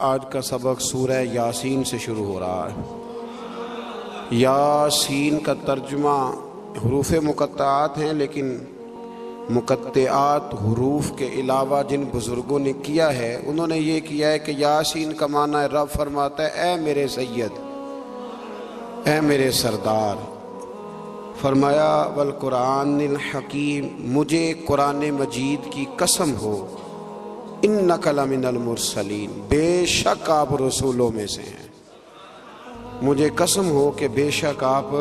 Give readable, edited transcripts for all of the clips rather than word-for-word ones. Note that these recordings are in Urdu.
آج کا سبق سورہ یاسین سے شروع ہو رہا ہے۔ یاسین کا ترجمہ حروف مقطعات ہیں، لیکن مقطعات حروف کے علاوہ جن بزرگوں نے کیا ہے انہوں نے یہ کیا ہے کہ یاسین کا معنی رب فرماتا ہے اے میرے سید، اے میرے سردار۔ فرمایا والقرآن الحکیم، مجھے قرآن مجید کی قسم ہو، انک لمن المرسلین، بے شک آپ رسولوں میں سے ہیں۔ مجھے قسم ہو کہ بے شک آپ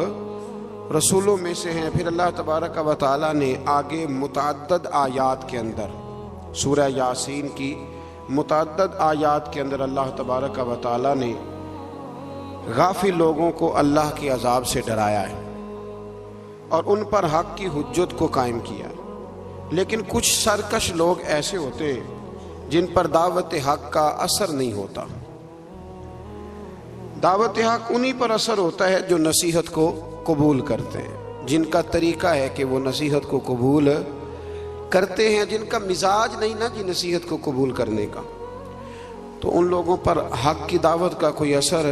رسولوں میں سے ہیں۔ پھر اللہ تبارک و تعالیٰ نے آگے متعدد آیات کے اندر، سورہ یاسین کی متعدد آیات کے اندر اللہ تبارک و تعالیٰ نے غافل لوگوں کو اللہ کے عذاب سے ڈرایا ہے اور ان پر حق کی حجت کو قائم کیا۔ لیکن کچھ سرکش لوگ ایسے ہوتے ہیں جن پر دعوت حق کا اثر نہیں ہوتا۔ دعوت حق انہی پر اثر ہوتا ہے جو نصیحت کو قبول کرتے ہیں، جن کا طریقہ ہے کہ وہ نصیحت کو قبول کرتے ہیں، جن کا مزاج نہیں نا جی نصیحت کو قبول کرنے کا، تو ان لوگوں پر حق کی دعوت کا کوئی اثر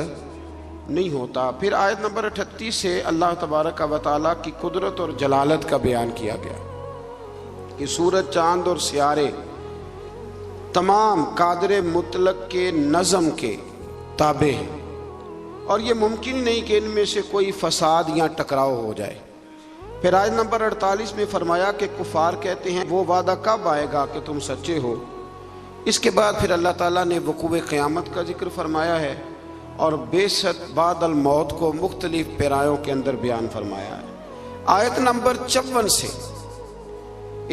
نہیں ہوتا۔ پھر آیت نمبر 38 سے اللہ تبارک و تعالیٰ کی قدرت اور جلالت کا بیان کیا گیا کہ سورج، چاند اور سیارے تمام قادر مطلق کے نظم کے تابع ہیں، اور یہ ممکن نہیں کہ ان میں سے کوئی فساد یا ٹکراؤ ہو جائے۔ پھر آیت نمبر 48 میں فرمایا کہ کفار کہتے ہیں وہ وعدہ کب آئے گا کہ تم سچے ہو۔ اس کے بعد پھر اللہ تعالیٰ نے وقوع قیامت کا ذکر فرمایا ہے اور بعثت بعد الموت کو مختلف پیرایوں کے اندر بیان فرمایا ہے۔ آیت نمبر 54 سے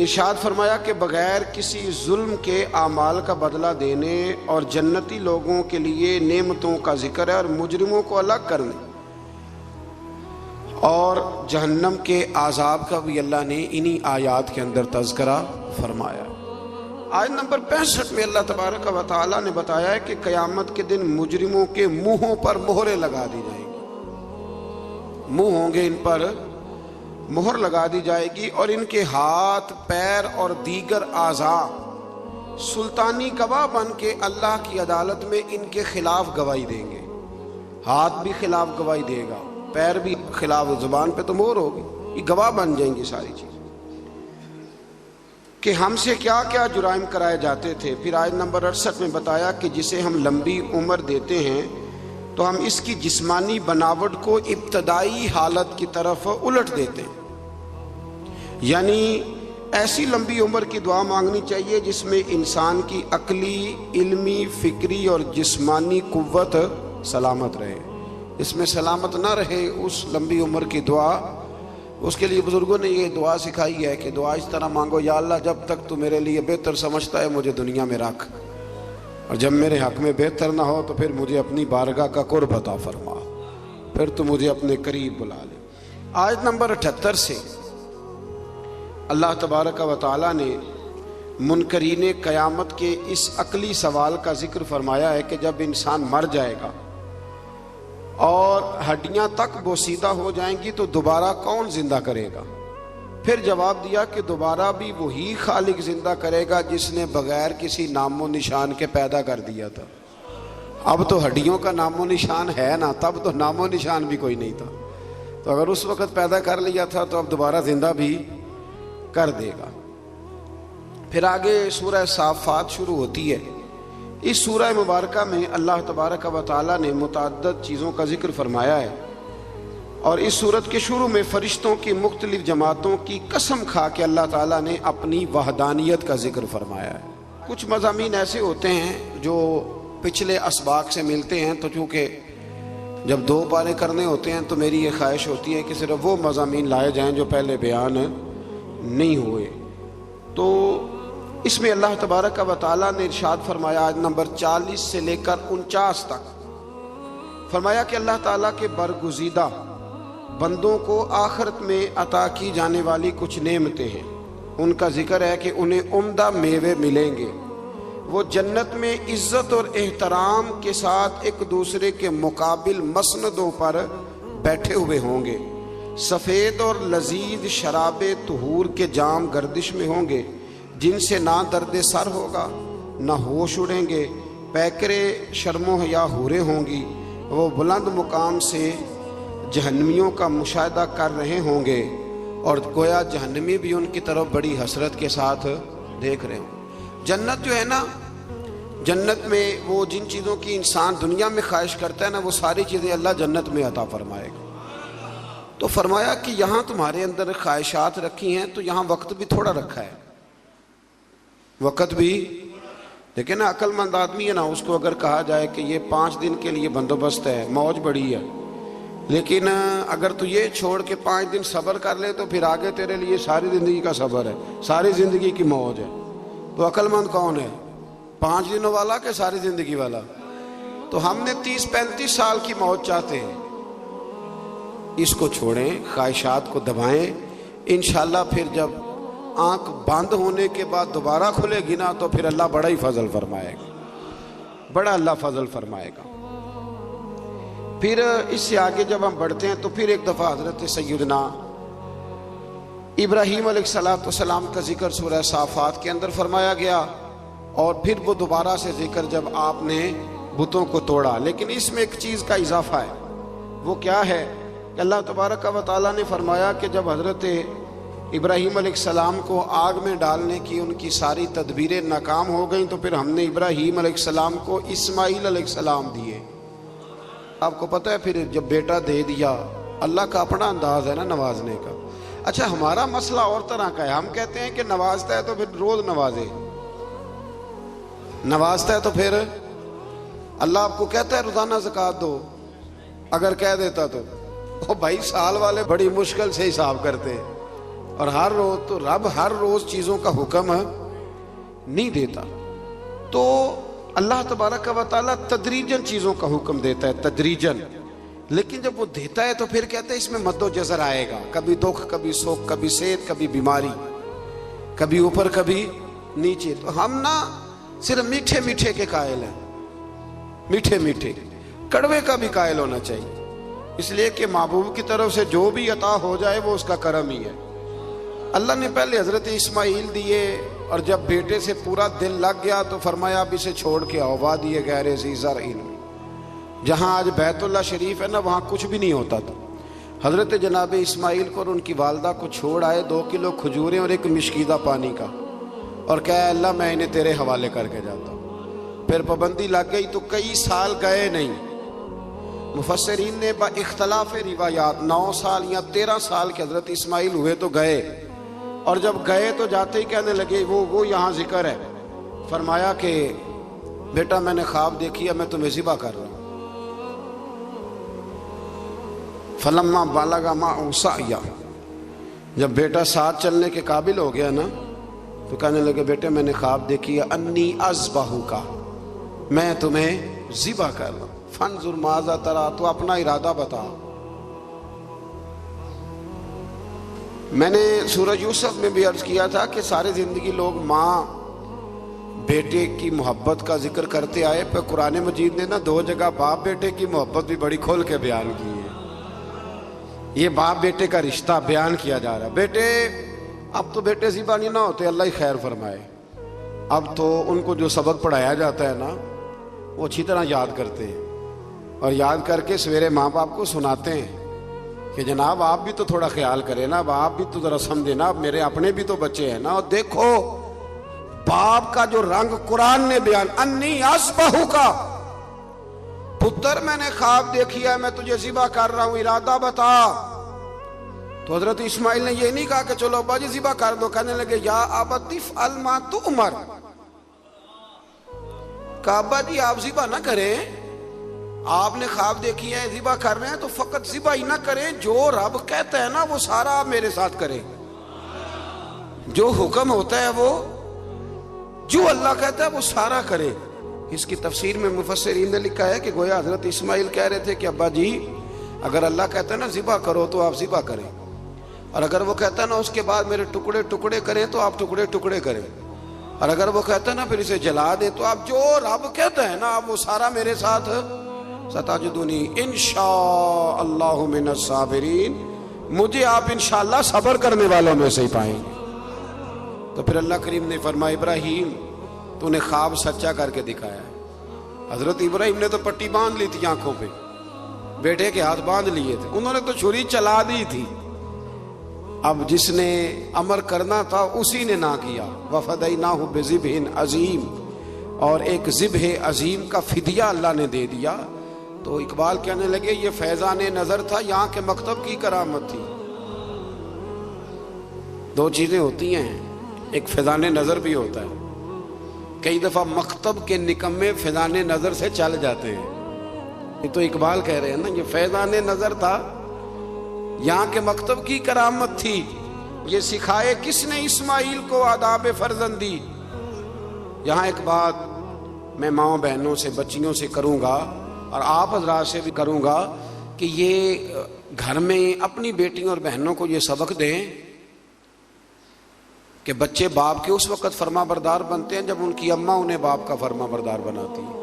ارشاد فرمایا کہ بغیر کسی ظلم کے اعمال کا بدلہ دینے اور جنتی لوگوں کے لیے نعمتوں کا ذکر ہے، اور مجرموں کو الگ کرنے اور جہنم کے عذاب کا بھی اللہ نے انہی آیات کے اندر تذکرہ فرمایا۔ آیت نمبر 65 میں اللہ تبارک و تعالیٰ نے بتایا ہے کہ قیامت کے دن مجرموں کے منہوں پر مہریں لگا دی جائیں گی، منہ ہوں گے ان پر مہر لگا دی جائے گی، اور ان کے ہاتھ، پیر اور دیگر اعضاء سلطانی گواہ بن کے اللہ کی عدالت میں ان کے خلاف گواہی دیں گے۔ ہاتھ بھی خلاف گواہی دے گا، پیر بھی خلاف، زبان پہ تو مہر ہوگی، یہ گواہ بن جائیں گی ساری چیز کہ ہم سے کیا کیا جرائم کرائے جاتے تھے۔ پھر آیت نمبر 68 میں بتایا کہ جسے ہم لمبی عمر دیتے ہیں تو ہم اس کی جسمانی بناوٹ کو ابتدائی حالت کی طرف الٹ دیتے ہیں، یعنی ایسی لمبی عمر کی دعا مانگنی چاہیے جس میں انسان کی عقلی، علمی، فکری اور جسمانی قوت سلامت رہے۔ اس میں سلامت نہ رہے اس لمبی عمر کی دعا، اس کے لیے بزرگوں نے یہ دعا سکھائی ہے کہ دعا اس طرح مانگو، یا اللہ جب تک تو میرے لیے بہتر سمجھتا ہے مجھے دنیا میں رکھ، اور جب میرے حق میں بہتر نہ ہو تو پھر مجھے اپنی بارگاہ کا قرب عطا فرما، پھر تو مجھے اپنے قریب بلا لے۔ آیت نمبر 78 سے اللہ تبارک و تعالیٰ نے منکرین قیامت کے اس عقلی سوال کا ذکر فرمایا ہے کہ جب انسان مر جائے گا اور ہڈیاں تک بوسیدہ ہو جائیں گی تو دوبارہ کون زندہ کرے گا؟ پھر جواب دیا کہ دوبارہ بھی وہی خالق زندہ کرے گا جس نے بغیر کسی نام و نشان کے پیدا کر دیا تھا۔ اب تو ہڈیوں کا نام و نشان ہے نا، تب تو نام و نشان بھی کوئی نہیں تھا، تو اگر اس وقت پیدا کر لیا تھا تو اب دوبارہ زندہ بھی کر دے گا۔ پھر آگے سورہ صافات شروع ہوتی ہے۔ اس سورہ مبارکہ میں اللہ تبارک و تعالیٰ نے متعدد چیزوں کا ذکر فرمایا ہے، اور اس سورت کے شروع میں فرشتوں کی مختلف جماعتوں کی قسم کھا کے اللہ تعالیٰ نے اپنی وحدانیت کا ذکر فرمایا ہے۔ کچھ مضامین ایسے ہوتے ہیں جو پچھلے اسباق سے ملتے ہیں، تو چونکہ جب 2 پارے کرنے ہوتے ہیں تو میری یہ خواہش ہوتی ہے کہ صرف وہ مضامین لائے جائیں جو پہلے بیان نہیں ہوئے۔ تو اس میں اللہ تبارک و تعالیٰ نے ارشاد فرمایا آیت نمبر 40 سے لے کر 49 تک، فرمایا کہ اللہ تعالیٰ کے برگزیدہ بندوں کو آخرت میں عطا کی جانے والی کچھ نعمتیں ہیں۔ ان کا ذکر ہے کہ انہیں عمدہ میوے ملیں گے، وہ جنت میں عزت اور احترام کے ساتھ ایک دوسرے کے مقابل مسندوں پر بیٹھے ہوئے ہوں گے، سفید اور لذیذ شراب طہور کے جام گردش میں ہوں گے، جن سے نہ درد سر ہوگا نہ ہوش اڑیں گے، پیکرے شرم و حیا حوریں ہوں گی، وہ بلند مقام سے جہنمیوں کا مشاہدہ کر رہے ہوں گے، اور گویا جہنمی بھی ان کی طرف بڑی حسرت کے ساتھ دیکھ رہے ہوں۔ جنت جو ہے نا، جنت میں وہ جن چیزوں کی انسان دنیا میں خواہش کرتا ہے نا، وہ ساری چیزیں اللہ جنت میں عطا فرمائے گا۔ تو فرمایا کہ یہاں تمہارے اندر خواہشات رکھی ہیں، تو یہاں وقت بھی تھوڑا رکھا ہے، وقت بھی۔ لیکن نا عقل مند آدمی ہے نا، اس کو اگر کہا جائے کہ یہ 5 دن کے لیے بندوبست ہے، موج بڑی ہے، لیکن اگر تو یہ چھوڑ کے 5 دن صبر کر لے تو پھر آگے تیرے لیے ساری زندگی کا صبر ہے، ساری زندگی کی موج ہے۔ تو عقل مند کون ہے، 5 دنوں والا کہ ساری زندگی والا؟ تو ہم نے 30-35 سال کی موج چاہتے ہیں۔ اس کو چھوڑیں، خواہشات کو دبائیں، انشاءاللہ پھر جب آنکھ بند ہونے کے بعد دوبارہ کھلے گی نا، تو پھر اللہ بڑا ہی فضل فرمائے گا، بڑا اللہ فضل فرمائے گا۔ پھر اس سے آگے جب ہم بڑھتے ہیں تو پھر ایک دفعہ حضرت سیدنا ابراہیم علیہ السلام کا ذکر سورہ صافات کے اندر فرمایا گیا، اور پھر وہ دوبارہ سے ذکر جب آپ نے بتوں کو توڑا۔ لیکن اس میں ایک چیز کا اضافہ ہے، وہ کیا ہے کہ اللہ تبارک و تعالیٰ نے فرمایا کہ جب حضرت ابراہیم علیہ السلام کو آگ میں ڈالنے کی ان کی ساری تدبیریں ناکام ہو گئیں، تو پھر ہم نے ابراہیم علیہ السلام کو اسماعیل علیہ السلام دیے۔ آپ کو پتہ ہے پھر جب بیٹا دے دیا، اللہ کا اپنا انداز ہے نا نوازنے کا۔ اچھا ہمارا مسئلہ اور طرح کا ہے، ہم کہتے ہیں کہ نوازتا ہے تو پھر روز نوازے، نوازتا ہے تو پھر اللہ آپ کو کہتا ہے روزانہ زکوٰۃ دو، اگر کہہ دیتا تو وہ بھائی سال والے بڑی مشکل سے حساب کرتے ہیں، اور ہر روز تو رب ہر روز چیزوں کا حکم نہیں دیتا۔ تو اللہ تبارک و تعالیٰ تدریجاً چیزوں کا حکم دیتا ہے، تدریجاً، لیکن جب وہ دیتا ہے تو پھر کہتے ہیں اس میں مد و جزر آئے گا، کبھی دکھ، کبھی سکھ، کبھی صحت، کبھی بیماری، کبھی اوپر کبھی نیچے۔ تو ہم نا صرف میٹھے میٹھے کے قائل ہیں، میٹھے میٹھے، کڑوے کا بھی قائل ہونا چاہیے، اس لیے کہ محبوب کی طرف سے جو بھی عطا ہو جائے وہ اس کا کرم ہی ہے۔ اللہ نے پہلے حضرت اسماعیل دیے، اور جب بیٹے سے پورا دل لگ گیا تو فرمایا اب اسے چھوڑ کے آؤ وادی غیر ذی زرع، جہاں آج بیت اللہ شریف ہے نا، وہاں کچھ بھی نہیں ہوتا تھا۔ حضرت جناب اسماعیل کو اور ان کی والدہ کو چھوڑ آئے 2 کلو کھجوریں اور ایک مشکیدہ پانی کا، اور کہا اللہ میں انہیں تیرے حوالے کر کے جاتا ہوں۔ پھر پابندی لگ گئی تو کئی سال گئے نہیں۔ مفسرین نے با اختلاف روایات 9 سال یا 13 سال کے حضرت اسماعیل ہوئے تو گئے، اور جب گئے تو جاتے ہی کہنے لگے وہ یہاں ذکر ہے، فرمایا کہ بیٹا میں نے خواب دیکھی ہے، میں تمہیں ذبح کر رہا ہوں۔ فلما بالغ معه سعیا، جب بیٹا ساتھ چلنے کے قابل ہو گیا نا، تو کہنے لگے بیٹے میں نے خواب دیکھی ہے، انی اذبحک، میں تمہیں ذبح کر رہا ہوں، فانظر ماذا تری، تو اپنا ارادہ بتا۔ میں نے سورہ یوسف میں بھی عرض کیا تھا کہ ساری زندگی لوگ ماں بیٹے کی محبت کا ذکر کرتے آئے، پہ قرآن مجید نے نا 2 جگہ باپ بیٹے کی محبت بھی بڑی کھول کے بیان کی ہے۔ یہ باپ بیٹے کا رشتہ بیان کیا جا رہا ہے۔ بیٹے اب تو بیٹے ذبح نہیں نہ ہوتے، اللہ ہی خیر فرمائے، اب تو ان کو جو سبق پڑھایا جاتا ہے نا وہ اچھی طرح یاد کرتے ہیں، اور یاد کر کے سویرے ماں باپ کو سناتے ہیں کہ جناب آپ بھی تو تھوڑا خیال کریں نا، اب آپ بھی تو ذرا سمجھیں نا، اب میرے اپنے بھی تو بچے ہیں نا۔ اور دیکھو باپ کا جو رنگ قرآن نے بیان، انی اذبحک، پتر میں نے خواب دیکھی ہے، میں تجھے ذبح کر رہا ہوں، ارادہ بتا۔ تو حضرت اسماعیل نے یہ نہیں کہا کہ چلو ابا جی ذبح کر دو، کہنے لگے یا ابت افعل ما تؤمر، کہا ابا جی آپ ذبح نہ کریں، آپ نے خواب دیکھی ہے ذبح کر رہے ہیں تو فقط ذبح ہی نہ کریں، جو رب کہتا ہے نا وہ سارا آپ میرے ساتھ کریں، جو حکم ہوتا ہے وہ، جو اللہ کہتا ہے وہ سارا کرے۔ اس کی تفسیر میں مفسرین نے لکھا ہے کہ گویا حضرت اسماعیل کہہ رہے تھے کہ ابا جی اگر اللہ کہتا ہے نا ذبح کرو تو آپ ذبح کریں، اور اگر وہ کہتا ہے نا اس کے بعد میرے ٹکڑے ٹکڑے کریں تو آپ ٹکڑے ٹکڑے کریں، اور اگر وہ کہتا ہے نا پھر اسے جلا دیں تو آپ جو رب کہتا ہے نا آپ وہ سارا میرے ساتھ، ستجدنی انشاء اللہ من الصابرین، مجھے آپ انشاءاللہ صبر کرنے والوں میں سے ہی پائیں گے۔ تو پھر اللہ کریم نے فرمایا ابراہیم تو نے خواب سچا کر کے دکھایا ہے، حضرت ابراہیم نے تو پٹی باندھ لی تھی آنکھوں پہ، بیٹے کے ہاتھ باندھ لیے تھے، انہوں نے تو چھری چلا دی تھی۔ اب جس نے امر کرنا تھا اسی نے نہ کیا۔ وَفَدَيْنَاهُ بِذِبْحٍ عَظِيمٍ، اور ایک ذبح عظیم کا فدیہ اللہ نے دے دیا۔ تو اقبال کہنے لگے یہ فیضان نظر تھا، یہاں کے مکتب کی کرامت تھی۔ دو چیزیں ہوتی ہیں، ایک فیضان نظر بھی ہوتا ہے۔ کئی دفعہ مکتب کے نکمے فیضان نظر سے چل جاتے ہیں۔ یہ تو اقبال کہہ رہے ہیں نا، یہ فیضان نظر تھا، یہاں کے مکتب کی کرامت تھی۔ یہ سکھائے کس نے اسماعیل کو آداب فرزندی۔ یہاں ایک بات میں ماؤں بہنوں سے، بچیوں سے کروں گا، اور آپ حضرات سے بھی کروں گا، کہ یہ گھر میں اپنی بیٹیوں اور بہنوں کو یہ سبق دیں کہ بچے باپ کے اس وقت فرما بردار بنتے ہیں جب ان کی اماں انہیں باپ کا فرما بردار بناتی ہے۔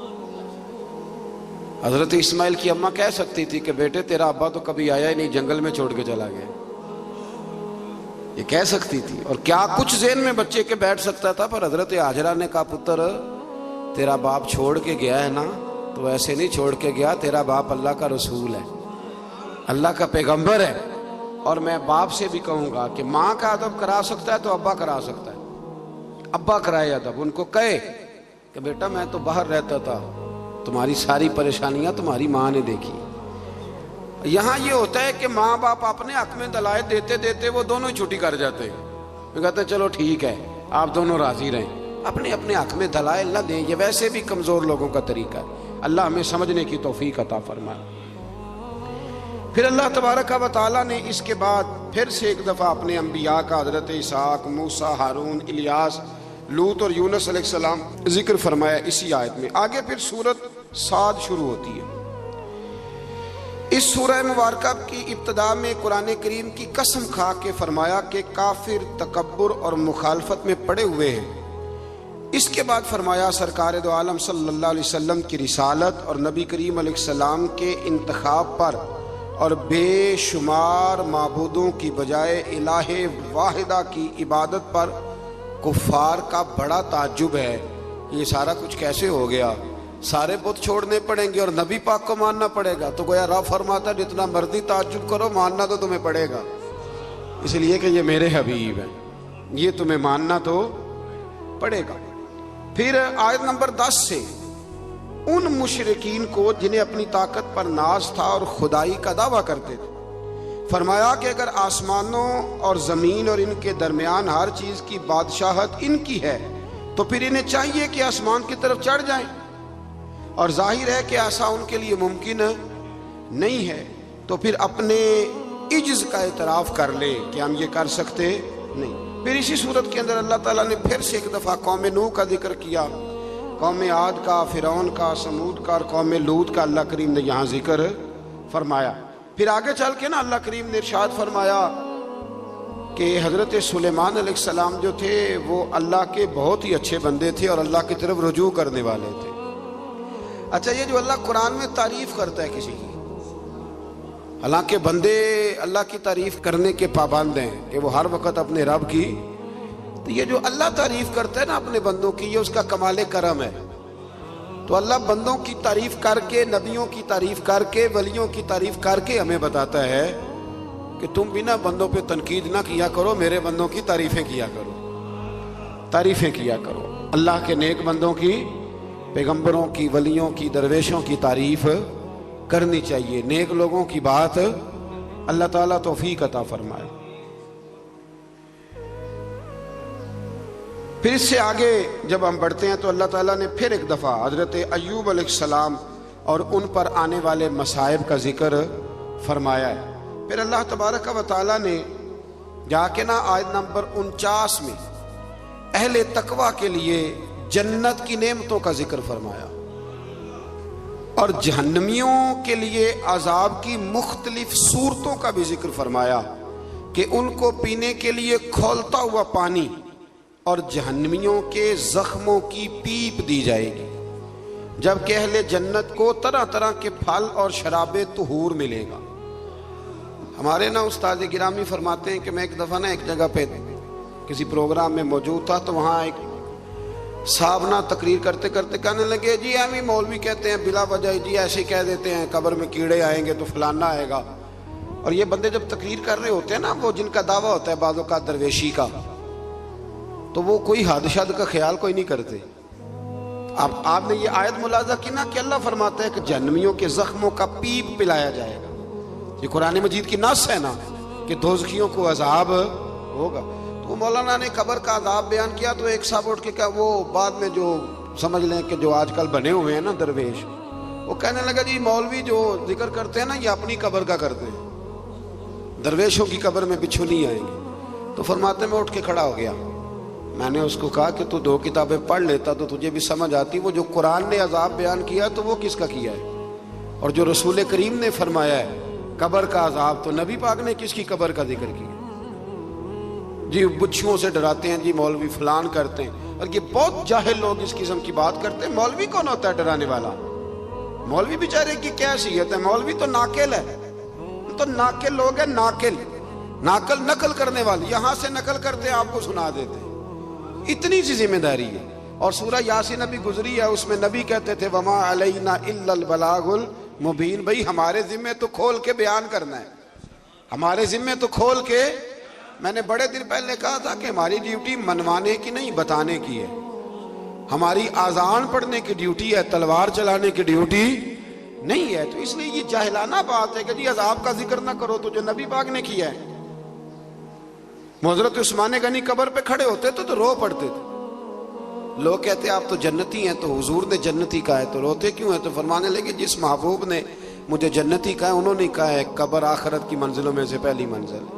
حضرت اسماعیل کی اماں کہہ سکتی تھی کہ بیٹے تیرا ابا تو کبھی آیا ہی نہیں، جنگل میں چھوڑ کے چلا گیا، یہ کہہ سکتی تھی، اور کیا کچھ ذہن میں بچے کے بیٹھ سکتا تھا۔ پر حضرت ہاجرہ نے کہا پتر تیرا باپ چھوڑ کے گیا ہے نا، تو ایسے نہیں چھوڑ کے گیا، تیرا باپ اللہ کا رسول ہے، اللہ کا پیغمبر ہے، اور میں باپ سے بھی کہوں گا کہ ماں کا ادب کرا سکتا ہے تو ابا کرا سکتا ہے۔ ابا کرائے ادب، ان کو کہے کہ بیٹا میں تو باہر رہتا تھا، تمہاری ساری پریشانیاں تمہاری ماں نے دیکھی۔ یہاں یہ ہوتا ہے کہ ماں باپ اپنے حق میں دلائل دیتے دیتے وہ دونوں ہی چھٹی کر جاتے ہیں، وہ کہتے ہیں چلو ٹھیک ہے آپ دونوں راضی رہیں، اپنے اپنے حق میں دلائل نہ دیں، یہ ویسے بھی کمزور لوگوں کا طریقہ ہے۔ اللہ ہمیں سمجھنے کی توفیق عطا فرمائے۔ پھر اللہ تبارک و تعالیٰ نے اس کے بعد پھر سے ایک دفعہ اپنے انبیاء کا، حضرت اسحاق، موسیٰ، ہارون، الیاس، لوط اور یونس علیہ السلام ذکر فرمایا اسی آیت میں۔ آگے پھر سورۃ صاد شروع ہوتی ہے۔ اس سورہ مبارکہ کی ابتدا میں قرآن کریم کی قسم کھا کے فرمایا کہ کافر تکبر اور مخالفت میں پڑے ہوئے ہیں۔ اس کے بعد فرمایا سرکار دو عالم صلی اللہ علیہ وسلم کی رسالت اور نبی کریم علیہ السلام کے انتخاب پر اور بے شمار معبودوں کی بجائے الہ واحدہ کی عبادت پر کفار کا بڑا تعجب ہے۔ یہ سارا کچھ کیسے ہو گیا؟ سارے بت چھوڑنے پڑیں گے اور نبی پاک کو ماننا پڑے گا؟ تو گویا رب فرماتا ہے جتنا مرضی تعجب کرو، ماننا تو تمہیں پڑے گا، اس لیے کہ یہ میرے حبیب ہیں، یہ تمہیں ماننا تو پڑے گا۔ پھر آیت نمبر 10 سے ان مشرکین کو جنہیں اپنی طاقت پر ناز تھا اور خدائی کا دعویٰ کرتے تھے، فرمایا کہ اگر آسمانوں اور زمین اور ان کے درمیان ہر چیز کی بادشاہت ان کی ہے تو پھر انہیں چاہیے کہ آسمان کی طرف چڑھ جائیں، اور ظاہر ہے کہ ایسا ان کے لیے ممکن نہیں ہے، تو پھر اپنے عجز کا اعتراف کر لے کہ ہم یہ کر سکتے نہیں۔ پھر اسی صورت کے اندر اللہ تعالیٰ نے پھر سے ایک دفعہ قوم نوح کا ذکر کیا، قوم عاد کا، فرعون کا، سمود کا اور قوم لوط کا اللہ کریم نے یہاں ذکر فرمایا۔ پھر آگے چل کے نا اللہ کریم نے ارشاد فرمایا کہ حضرت سلیمان علیہ السلام جو تھے وہ اللہ کے بہت ہی اچھے بندے تھے اور اللہ کی طرف رجوع کرنے والے تھے۔ اچھا، یہ جو اللہ قرآن میں تعریف کرتا ہے کسی کی، حالانکہ بندے اللہ کی تعریف کرنے کے پابند ہیں کہ وہ ہر وقت اپنے رب کی، تو یہ جو اللہ تعریف کرتا ہے نا اپنے بندوں کی، یہ اس کا کمال کرم ہے۔ تو اللہ بندوں کی تعریف کر کے، نبیوں کی تعریف کر کے، ولیوں کی تعریف کر کے ہمیں بتاتا ہے کہ تم بھی نا بندوں پہ تنقید نہ کیا کرو، میرے بندوں کی تعریفیں کیا کرو، تعریفیں کیا کرو۔ اللہ کے نیک بندوں کی، پیغمبروں کی، ولیوں کی، درویشوں کی تعریف کرنی چاہیے۔ نیک لوگوں کی بات اللہ تعالیٰ توفیق عطا فرمائے۔ پھر اس سے آگے جب ہم بڑھتے ہیں تو اللہ تعالیٰ نے پھر ایک دفعہ حضرت ایوب علیہ السلام اور ان پر آنے والے مصائب کا ذکر فرمایا ہے۔ پھر اللہ تبارک و تعالیٰ نے جا کے نا آیت نمبر 49 میں اہل تقوی کے لیے جنت کی نعمتوں کا ذکر فرمایا اور جہنمیوں کے لیے عذاب کی مختلف صورتوں کا بھی ذکر فرمایا کہ ان کو پینے کے لیے کھولتا ہوا پانی اور جہنمیوں کے زخموں کی پیپ دی جائے گی، جبکہ اہل جنت کو طرح طرح کے پھل اور شراب طہور ملے گا۔ ہمارے نا استاد گرامی فرماتے ہیں کہ میں ایک دفعہ نا ایک جگہ پہ کسی پروگرام میں موجود تھا، تو وہاں ایک صاحب تقریر کرتے کرتے کہنے لگے جی ہم ہی مولوی کہتے ہیں بلا وجہ جی ایسے کہہ دیتے ہیں قبر میں کیڑے آئیں گے تو فلانا آئے گا. اور یہ بندے جب تقریر کر رہے ہوتے ہیں نا، وہ جن کا دعویٰ ہوتا ہے بعضوں کا درویشی کا، تو وہ کوئی حد شد کا خیال کوئی نہیں کرتے. اب آپ نے یہ آیت ملاحظہ کی نا کہ اللہ فرماتا ہے کہ جہنمیوں کے زخموں کا پیپ پلایا جائے گا. یہ قرآن مجید کی نص ہے نا کہ دوزخیوں کو عذاب ہوگا. تو مولانا نے قبر کا عذاب بیان کیا تو ایک صاحب اٹھ کے کہا، وہ بعد میں جو سمجھ لیں کہ جو آج کل بنے ہوئے ہیں نا درویش، وہ کہنے لگا جی مولوی جو ذکر کرتے ہیں نا یہ اپنی قبر کا کرتے ہیں، درویشوں کی قبر میں بچھو نہیں آئیں گے. تو فرماتے میں اٹھ کے کھڑا ہو گیا. میں نے اس کو کہا کہ تو 2 کتابیں پڑھ لیتا تو تجھے بھی سمجھ آتی. وہ جو قرآن نے عذاب بیان کیا تو وہ کس کا کیا ہے، اور جو رسول کریم نے فرمایا ہے قبر کا عذاب، تو نبی پاک نے کس کی قبر کا ذکر کیا. جی بچھوؤں سے ڈراتے ہیں جی مولوی فلان کرتے ہیں، اور یہ بہت جاہل لوگ اس قسم کی بات کرتے ہیں. مولوی کون ہوتا ہے ڈرانے والا؟ مولوی بیچارے کی کیا حیثیت ہے؟ مولوی تو ناقل ہے، تو ناقل لوگ ہیں، ناقل نقل کرنے والے، یہاں سے نقل کرتے ہیں آپ کو سنا دیتے ہیں. اتنی سی ذمہ داری ہے. اور سورہ یاسین ابھی گزری ہے، اس میں نبی کہتے تھے وما علینا الا البلاغ المبین. بھئی ہمارے ذمے تو کھول کے بیان کرنا ہے، ہمارے ذمے تو کھول کے. میں نے بڑے دن پہلے کہا تھا کہ ہماری ڈیوٹی منوانے کی نہیں بتانے کی ہے. ہماری آذان پڑھنے کی ڈیوٹی ہے، تلوار چلانے کی ڈیوٹی نہیں ہے. تو اس لیے یہ جاہلانہ بات ہے کہ جی عذاب کا ذکر نہ کرو تو جو نبی پاک نے کیا ہے. حضرت عثمان غنی قبر پہ کھڑے ہوتے تو رو پڑتے تھے. لوگ کہتے آپ تو جنتی ہیں، تو حضور نے جنتی کہا ہے تو روتے کیوں ہیں؟ تو فرمانے لگے جس محبوب نے مجھے جنتی کہا ہے انہوں نے کہا ہے قبر آخرت کی منزلوں میں سے پہلی منزل ہے،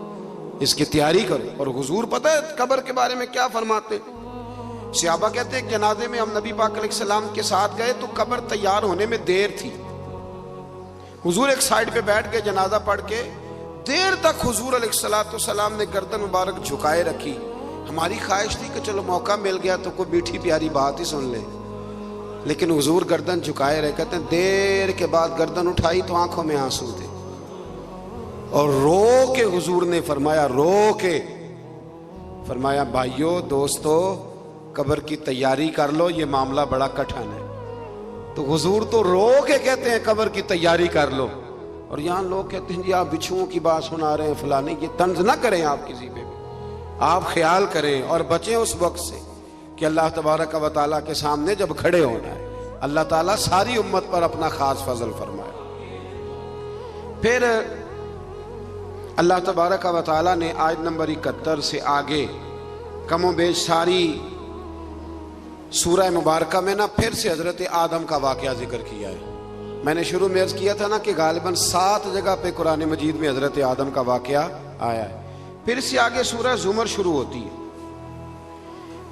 اس کی تیاری کرو. اور حضور پتہ ہے قبر کے بارے میں کیا فرماتے؟ صحابہ کہتے ہیں جنازے میں ہم نبی پاک علیہ السلام کے ساتھ گئے تو قبر تیار ہونے میں دیر تھی. حضور ایک سائیڈ پہ بیٹھ کے جنازہ پڑھ کے دیر تک حضور علیہ السلام نے گردن مبارک جھکائے رکھی. ہماری خواہش تھی کہ چلو موقع مل گیا تو کوئی میٹھی پیاری بات ہی سن لے، لیکن حضور گردن جھکائے رہے. کہتے ہیں دیر کے بعد گردن اٹھائی تو آنکھوں میں آنسو تھے، اور رو کے حضور نے فرمایا، رو کے فرمایا بھائیو دوستو قبر کی تیاری کر لو، یہ معاملہ بڑا کٹھن ہے. تو حضور تو رو کے کہتے ہیں قبر کی تیاری کر لو، اور یہاں لوگ کہتے ہیں جی آپ بچھوؤں کی بات سنا رہے ہیں فلانے. یہ طنز نہ کریں آپ کسی پہ بھی، آپ خیال کریں اور بچیں اس وقت سے کہ اللہ تبارک و تعالیٰ کے سامنے جب کھڑے ہونا ہے اللہ تعالیٰ ساری امت پر اپنا خاص فضل فرمائے. پھر اللہ تبارک و تعالیٰ نے آیت نمبر 71 سے آگے کم و بیش ساری سورہ مبارکہ میں نا پھر سے حضرت آدم کا واقعہ ذکر کیا ہے. میں نے شروع میں عرض کیا تھا نا کہ غالباً 7 جگہ پہ قرآن مجید میں حضرت آدم کا واقعہ آیا ہے. پھر سے آگے سورہ زمر شروع ہوتی ہے.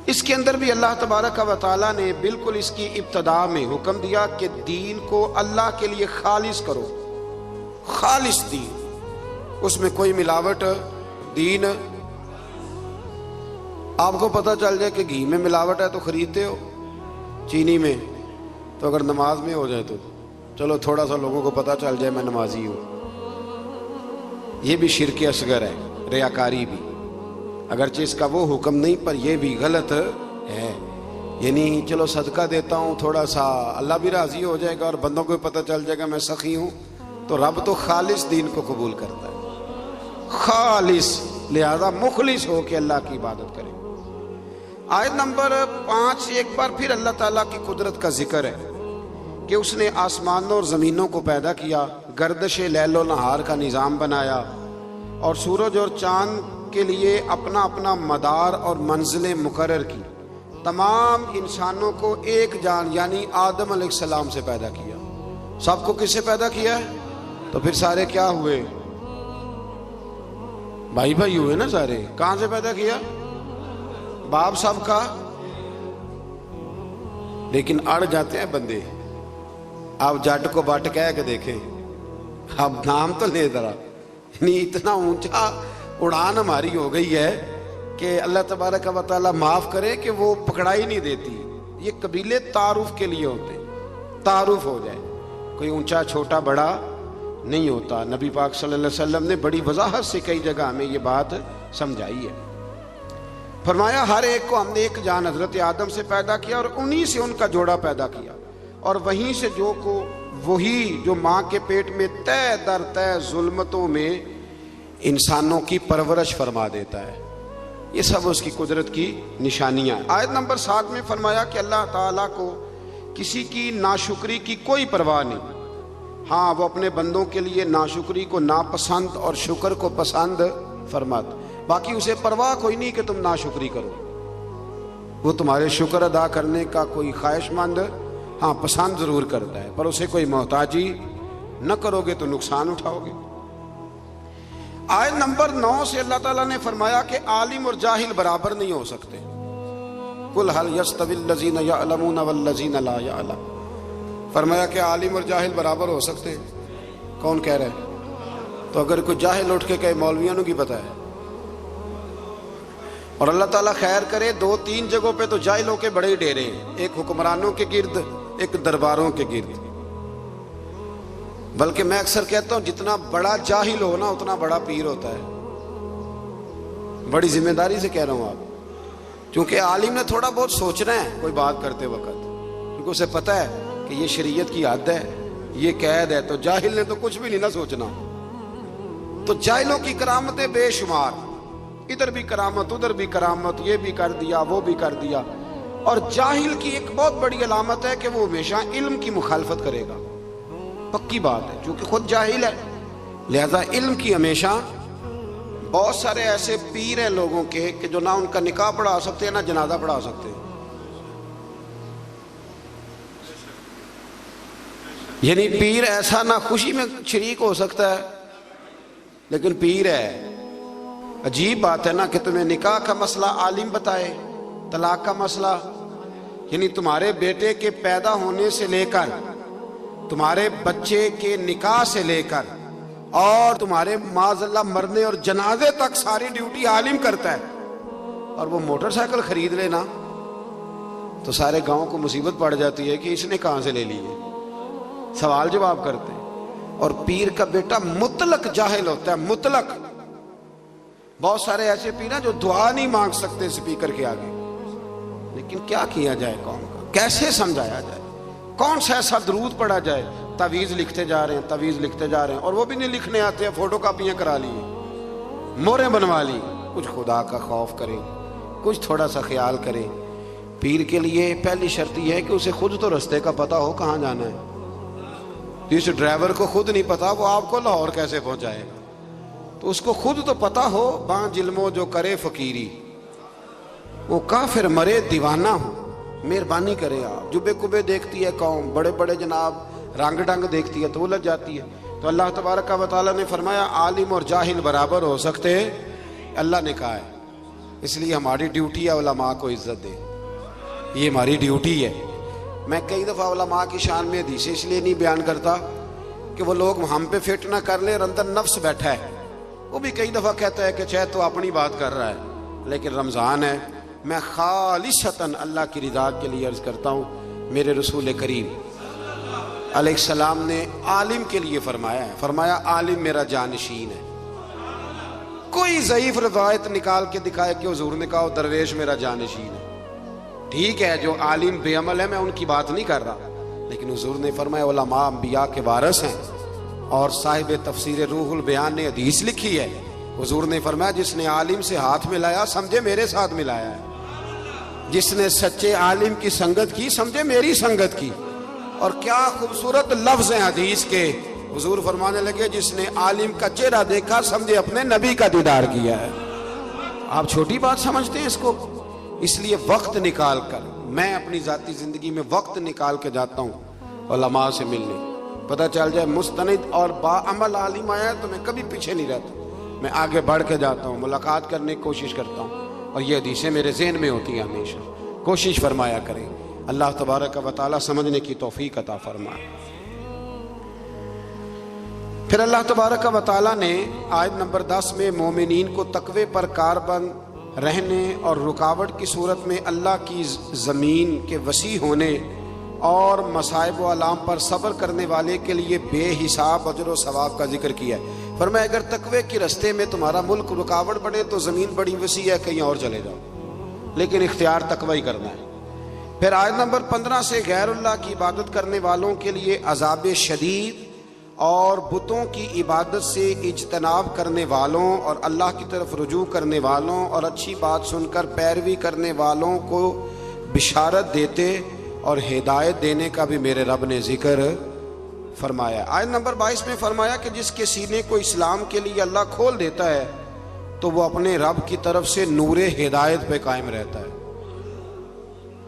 اس کے اندر بھی اللہ تبارک و تعالیٰ نے بالکل اس کی ابتدا میں حکم دیا کہ دین کو اللہ کے لیے خالص کرو، خالص دین، اس میں کوئی ملاوٹ دین. آپ کو پتہ چل جائے کہ گھی میں ملاوٹ ہے تو خریدتے ہو، چینی میں، تو اگر نماز میں ہو جائے تو چلو تھوڑا سا لوگوں کو پتہ چل جائے میں نمازی ہوں. یہ بھی شرک اصغر ہے، ریاکاری بھی، اگرچہ اس کا وہ حکم نہیں پر یہ بھی غلط ہے. یعنی چلو صدقہ دیتا ہوں تھوڑا سا، اللہ بھی راضی ہو جائے گا اور بندوں کو پتہ چل جائے گا میں سخی ہوں. تو رب تو خالص دین کو قبول کرتا ہے، خالص، لہذا مخلص ہو کے اللہ کی عبادت کریں. آیت نمبر 5 ایک بار پھر اللہ تعالیٰ کی قدرت کا ذکر ہے کہ اس نے آسمانوں اور زمینوں کو پیدا کیا، گردش لیل و نہار کا نظام بنایا، اور سورج اور چاند کے لیے اپنا اپنا مدار اور منزلیں مقرر کی. تمام انسانوں کو ایک جان یعنی آدم علیہ السلام سے پیدا کیا. سب کو کس سے پیدا کیا ہے؟ تو پھر سارے کیا ہوئے؟ بھائی بھائی ہوئے نا سارے. کہاں سے پیدا کیا؟ باپ سب کا، لیکن اڑ جاتے ہیں بندے. آپ جٹ کو بٹ کہہ کے دیکھیں، اب نام تو لے ذرا. یعنی اتنا اونچا اڑان ہماری ہو گئی ہے کہ اللہ تبارک و تعالیٰ معاف کرے کہ وہ پکڑائی نہیں دیتی. یہ قبیلے تعارف کے لیے ہوتے ہیں، تعارف ہو جائے، کوئی اونچا چھوٹا بڑا نہیں ہوتا. نبی پاک صلی اللہ علیہ وسلم نے بڑی وضاحت سے کئی جگہ ہمیں یہ بات سمجھائی ہے. فرمایا ہر ایک کو ہم نے ایک جان حضرت آدم سے پیدا کیا اور انہی سے ان کا جوڑا پیدا کیا، اور وہیں سے وہی جو ماں کے پیٹ میں طے در طے ظلمتوں میں انسانوں کی پرورش فرما دیتا ہے۔ یہ سب اس کی قدرت کی نشانیاں ہیں۔ آیت نمبر 7 میں فرمایا کہ اللہ تعالیٰ کو کسی کی ناشکری کی کوئی پرواہ نہیں، ہاں وہ اپنے بندوں کے لیے ناشکری کو ناپسند اور شکر کو پسند فرماتا، باقی اسے پرواہ کوئی نہیں کہ تم ناشکری کرو، وہ تمہارے شکر ادا کرنے کا کوئی خواہش مند ہاں پسند ضرور کرتا ہے، پر اسے کوئی محتاجی نہ کرو گے تو نقصان اٹھاؤ گے۔ آیت نمبر 9 سے اللہ تعالیٰ نے فرمایا کہ عالم اور جاہل برابر نہیں ہو سکتے۔ قل هل يستوي الذين يعلمون والذين لا يعلمون، فرمایا کہ عالم اور جاہل برابر ہو سکتے ہیں؟ کون کہہ رہے ہیں؟ تو اگر کوئی جاہل اٹھ کے کہے مولویوں کی پتہ ہے، اور اللہ تعالیٰ خیر کرے 2-3 جگہوں پہ تو جاہلوں کے بڑے ڈیرے ہیں، ایک حکمرانوں کے گرد، ایک درباروں کے گرد۔ بلکہ میں اکثر کہتا ہوں جتنا بڑا جاہل ہو نا اتنا بڑا پیر ہوتا ہے۔ بڑی ذمہ داری سے کہہ رہا ہوں آپ، کیونکہ عالم نے تھوڑا بہت سوچنا ہے کوئی بات کرتے وقت، کیونکہ اسے پتہ ہے کہ یہ شریعت کی حد ہے، یہ قید ہے، تو جاہل نے تو کچھ بھی نہیں نہ سوچنا۔ تو جاہلوں کی کرامتیں بے شمار، ادھر بھی کرامت ادھر بھی کرامت، یہ بھی کر دیا وہ بھی کر دیا۔ اور جاہل کی ایک بہت بڑی علامت ہے کہ وہ ہمیشہ علم کی مخالفت کرے گا، پکی بات ہے، چونکہ خود جاہل ہے لہذا علم کی ہمیشہ۔ بہت سارے ایسے پیر ہیں لوگوں کے کہ جو نہ ان کا نکاح پڑھا سکتے ہیں نہ جنازہ پڑھا سکتے ہیں، یعنی پیر ایسا نہ خوشی میں شریک ہو سکتا ہے لیکن پیر ہے۔ عجیب بات ہے نا کہ تمہیں نکاح کا مسئلہ عالم بتائے، طلاق کا مسئلہ، یعنی تمہارے بیٹے کے پیدا ہونے سے لے کر تمہارے بچے کے نکاح سے لے کر اور تمہارے معاذ اللہ مرنے اور جنازے تک ساری ڈیوٹی عالم کرتا ہے، اور وہ موٹر سائیکل خرید لینا تو سارے گاؤں کو مصیبت پڑ جاتی ہے کہ اس نے کہاں سے لے لی ہے، سوال جواب کرتے ہیں۔ اور پیر کا بیٹا مطلق جاہل ہوتا ہے، مطلق۔ بہت سارے ایسے پیر ہیں جو دعا نہیں مانگ سکتے سپیکر کے آگے، لیکن کیا کیا جائے قوم کا، کیسے سمجھایا جائے، کون سا ایسا درود پڑھا جائے؟ تعویذ لکھتے جا رہے ہیں، تعویذ لکھتے جا رہے ہیں، اور وہ بھی نہیں لکھنے آتے ہیں، فوٹو کاپیاں کرا لی، موریں بنوا لی۔ کچھ خدا کا خوف کریں، کچھ تھوڑا سا خیال کریں۔ پیر کے لیے پہلی شرط یہ ہے کہ اسے خود تو رستے کا پتہ ہو کہاں جانا ہے۔ جس ڈرائیور کو خود نہیں پتا وہ آپ کو لاہور کیسے پہنچائے گا؟ تو اس کو خود تو پتا ہو، باں ظلموں جو کرے فقیری، وہ کافر مرے دیوانہ ہو۔ مہربانی کرے آپ، جبے کبے دیکھتی ہے قوم، بڑے بڑے جناب رنگ ڈنگ دیکھتی ہے تو الجھ جاتی ہے۔ تو اللہ تبارک و تعالیٰ نے فرمایا عالم اور جاہل برابر ہو سکتے، اللہ نے کہا ہے، اس لیے ہماری ڈیوٹی ہے علماء کو عزت دے، یہ ہماری ڈیوٹی ہے۔ میں کئی دفعہ علماء کی شان میں حدیثیں اس لیے نہیں بیان کرتا کہ وہ لوگ ہم پہ فٹ نہ کر لیں، اور اندر نفس بیٹھا ہے، وہ بھی کئی دفعہ کہتا ہے کہ چاہے تو اپنی بات کر رہا ہے، لیکن رمضان ہے، میں خالصتاً اللہ کی رضا کے لیے عرض کرتا ہوں۔ میرے رسول کریم علیہ السلام نے عالم کے لیے فرمایا ہے، فرمایا عالم میرا جانشین ہے۔ کوئی ضعیف روایت نکال کے دکھائے کہ حضور نے کہا درویش میرا جانشین ہے، ٹھیک ہے، جو عالم بے عمل ہے میں ان کی بات نہیں کر رہا، لیکن حضور نے فرمایا علماء انبیاء کے وارث ہیں، اور صاحب تفسیر روح البیان نے حدیث لکھی ہے، حضور نے فرمایا جس نے عالم سے ہاتھ ملایا سمجھے میرے ساتھ ملایا ہے، جس نے سچے عالم کی سنگت کی سمجھے میری سنگت کی۔ اور کیا خوبصورت لفظ ہیں حدیث کے، حضور فرمانے لگے جس نے عالم کا چہرہ دیکھا سمجھے اپنے نبی کا دیدار کیا ہے۔ آپ چھوٹی بات سمجھتے ہیں اس کو؟ اس لیے وقت نکال کر، میں اپنی ذاتی زندگی میں وقت نکال کے جاتا ہوں علماء سے ملنے، پتہ چل جائے مستند اور باعمل عالم آیا تو میں کبھی پیچھے نہیں رہتا، میں آگے بڑھ کے جاتا ہوں، ملاقات کرنے کی کوشش کرتا ہوں، اور یہ حدیثیں میرے ذہن میں ہوتی ہیں ہمیشہ۔ کوشش فرمایا کریں، اللہ تبارک و تعالیٰ سمجھنے کی توفیق عطا فرمائے۔ پھر اللہ تبارک و تعالیٰ نے آیت نمبر 10 میں مومنین کو تقوی پر کاربند رہنے اور رکاوٹ کی صورت میں اللہ کی زمین کے وسیع ہونے اور مصائب و آلام پر صبر کرنے والے کے لیے بے حساب اجر و ثواب کا ذکر کیا ہے۔ فرمایا اگر تقوی کے رستے میں تمہارا ملک رکاوٹ بنے تو زمین بڑی وسیع ہے، کہیں اور چلے جاؤ۔ لیکن اختیار تقوی ہی کرنا ہے۔ پھر آیت نمبر 15 سے غیر اللہ کی عبادت کرنے والوں کے لیے عذاب شدید اور بتوں کی عبادت سے اجتناب کرنے والوں اور اللہ کی طرف رجوع کرنے والوں اور اچھی بات سن کر پیروی کرنے والوں کو بشارت دیتے اور ہدایت دینے کا بھی میرے رب نے ذکر فرمایا۔ آیت نمبر 22 میں فرمایا کہ جس کے سینے کو اسلام کے لیے اللہ کھول دیتا ہے تو وہ اپنے رب کی طرف سے نور ہدایت پہ قائم رہتا ہے۔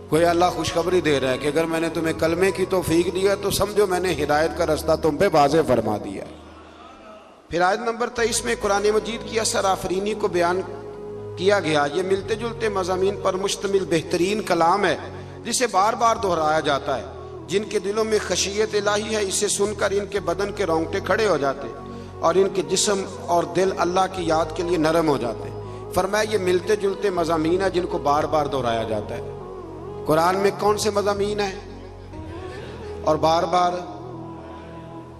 کوئی اللہ خوشخبری دے رہا ہے کہ اگر میں نے تمہیں کلمے کی توفیق دیا تو سمجھو میں نے ہدایت کا رستہ تم پہ واضح فرما دیا۔ پھر آیت نمبر 23 میں قرآن مجید کی اثر آفرینی کو بیان کیا گیا۔ یہ ملتے جلتے مضامین پر مشتمل بہترین کلام ہے جسے بار بار دہرایا جاتا ہے۔ جن کے دلوں میں خشیت الہی ہے اسے سن کر ان کے بدن کے رونگٹے کھڑے ہو جاتے اور ان کے جسم اور دل اللہ کی یاد کے لیے نرم ہو جاتے ہیں۔ فرمایا یہ ملتے جلتے مضامین ہیں جن کو بار بار دہرایا جاتا ہے۔ قرآن میں کون سے مضامین ہیں اور بار بار؟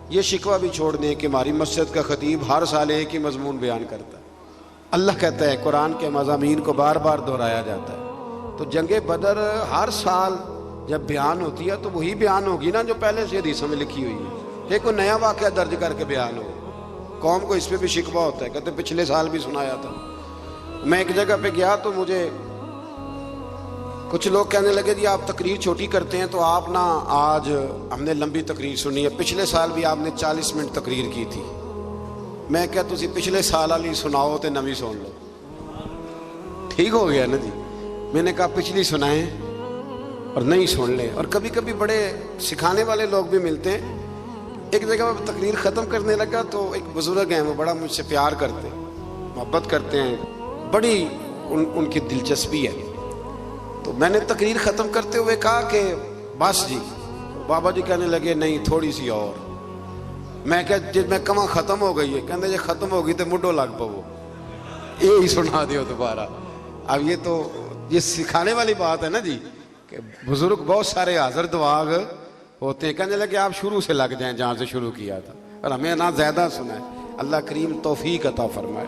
یہ شکوہ بھی چھوڑ دیں کہ ہماری مسجد کا خطیب ہر سال ایک ہی مضمون بیان کرتا ہے۔ اللہ کہتا ہے قرآن کے مضامین کو بار بار دہرایا جاتا ہے۔ تو جنگ بدر ہر سال جب بیان ہوتی ہے تو وہی بیان ہوگی نا جو پہلے سے حدیثوں میں لکھی ہوئی ہے، کوئی نیا واقعہ درج کر کے بیان ہو۔ قوم کو اس پہ بھی شکوہ ہوتا ہے، کہتے پچھلے سال بھی سنایا تھا۔ میں ایک جگہ پہ گیا تو مجھے کچھ لوگ کہنے لگے جی آپ تقریر چھوٹی کرتے ہیں تو آپ نا آج ہم نے لمبی تقریر سنی ہے، پچھلے سال بھی آپ نے 40 منٹ تقریر کی تھی۔ میں کہا تسی پچھلے سال والی سناؤ تو نویں سن لو، ٹھیک ہو گیا نا جی۔ میں نے کہا پچھلی سنائیں اور نہیں سن لیں۔ اور کبھی کبھی بڑے سکھانے والے لوگ بھی ملتے ہیں۔ ایک جگہ میں تقریر ختم کرنے لگا تو ایک بزرگ ہیں، وہ بڑا مجھ سے پیار کرتے ہیں، محبت کرتے ہیں، بڑی ان کی دلچسپی ہے۔ تو میں نے تقریر ختم کرتے ہوئے کہا کہ بس جی، بابا جی کہنے لگے نہیں تھوڑی سی اور۔ میں کہا جب میں کہاں ختم ہو گئی ہے، کہنے جی ختم ہوگی تو مڈو لگ پو یہی سنا دیو دوبارہ۔ اب یہ تو یہ سکھانے والی بات ہے نا جی، کہ بزرگ بہت سارے حاضر دعاغ ہوتے ہیں، کہنے لگے آپ شروع سے لگ جائیں جہاں سے شروع کیا تھا، اور ہمیں نہ زیادہ سنا ہے۔ اللہ کریم توفیق عطا فرمائے۔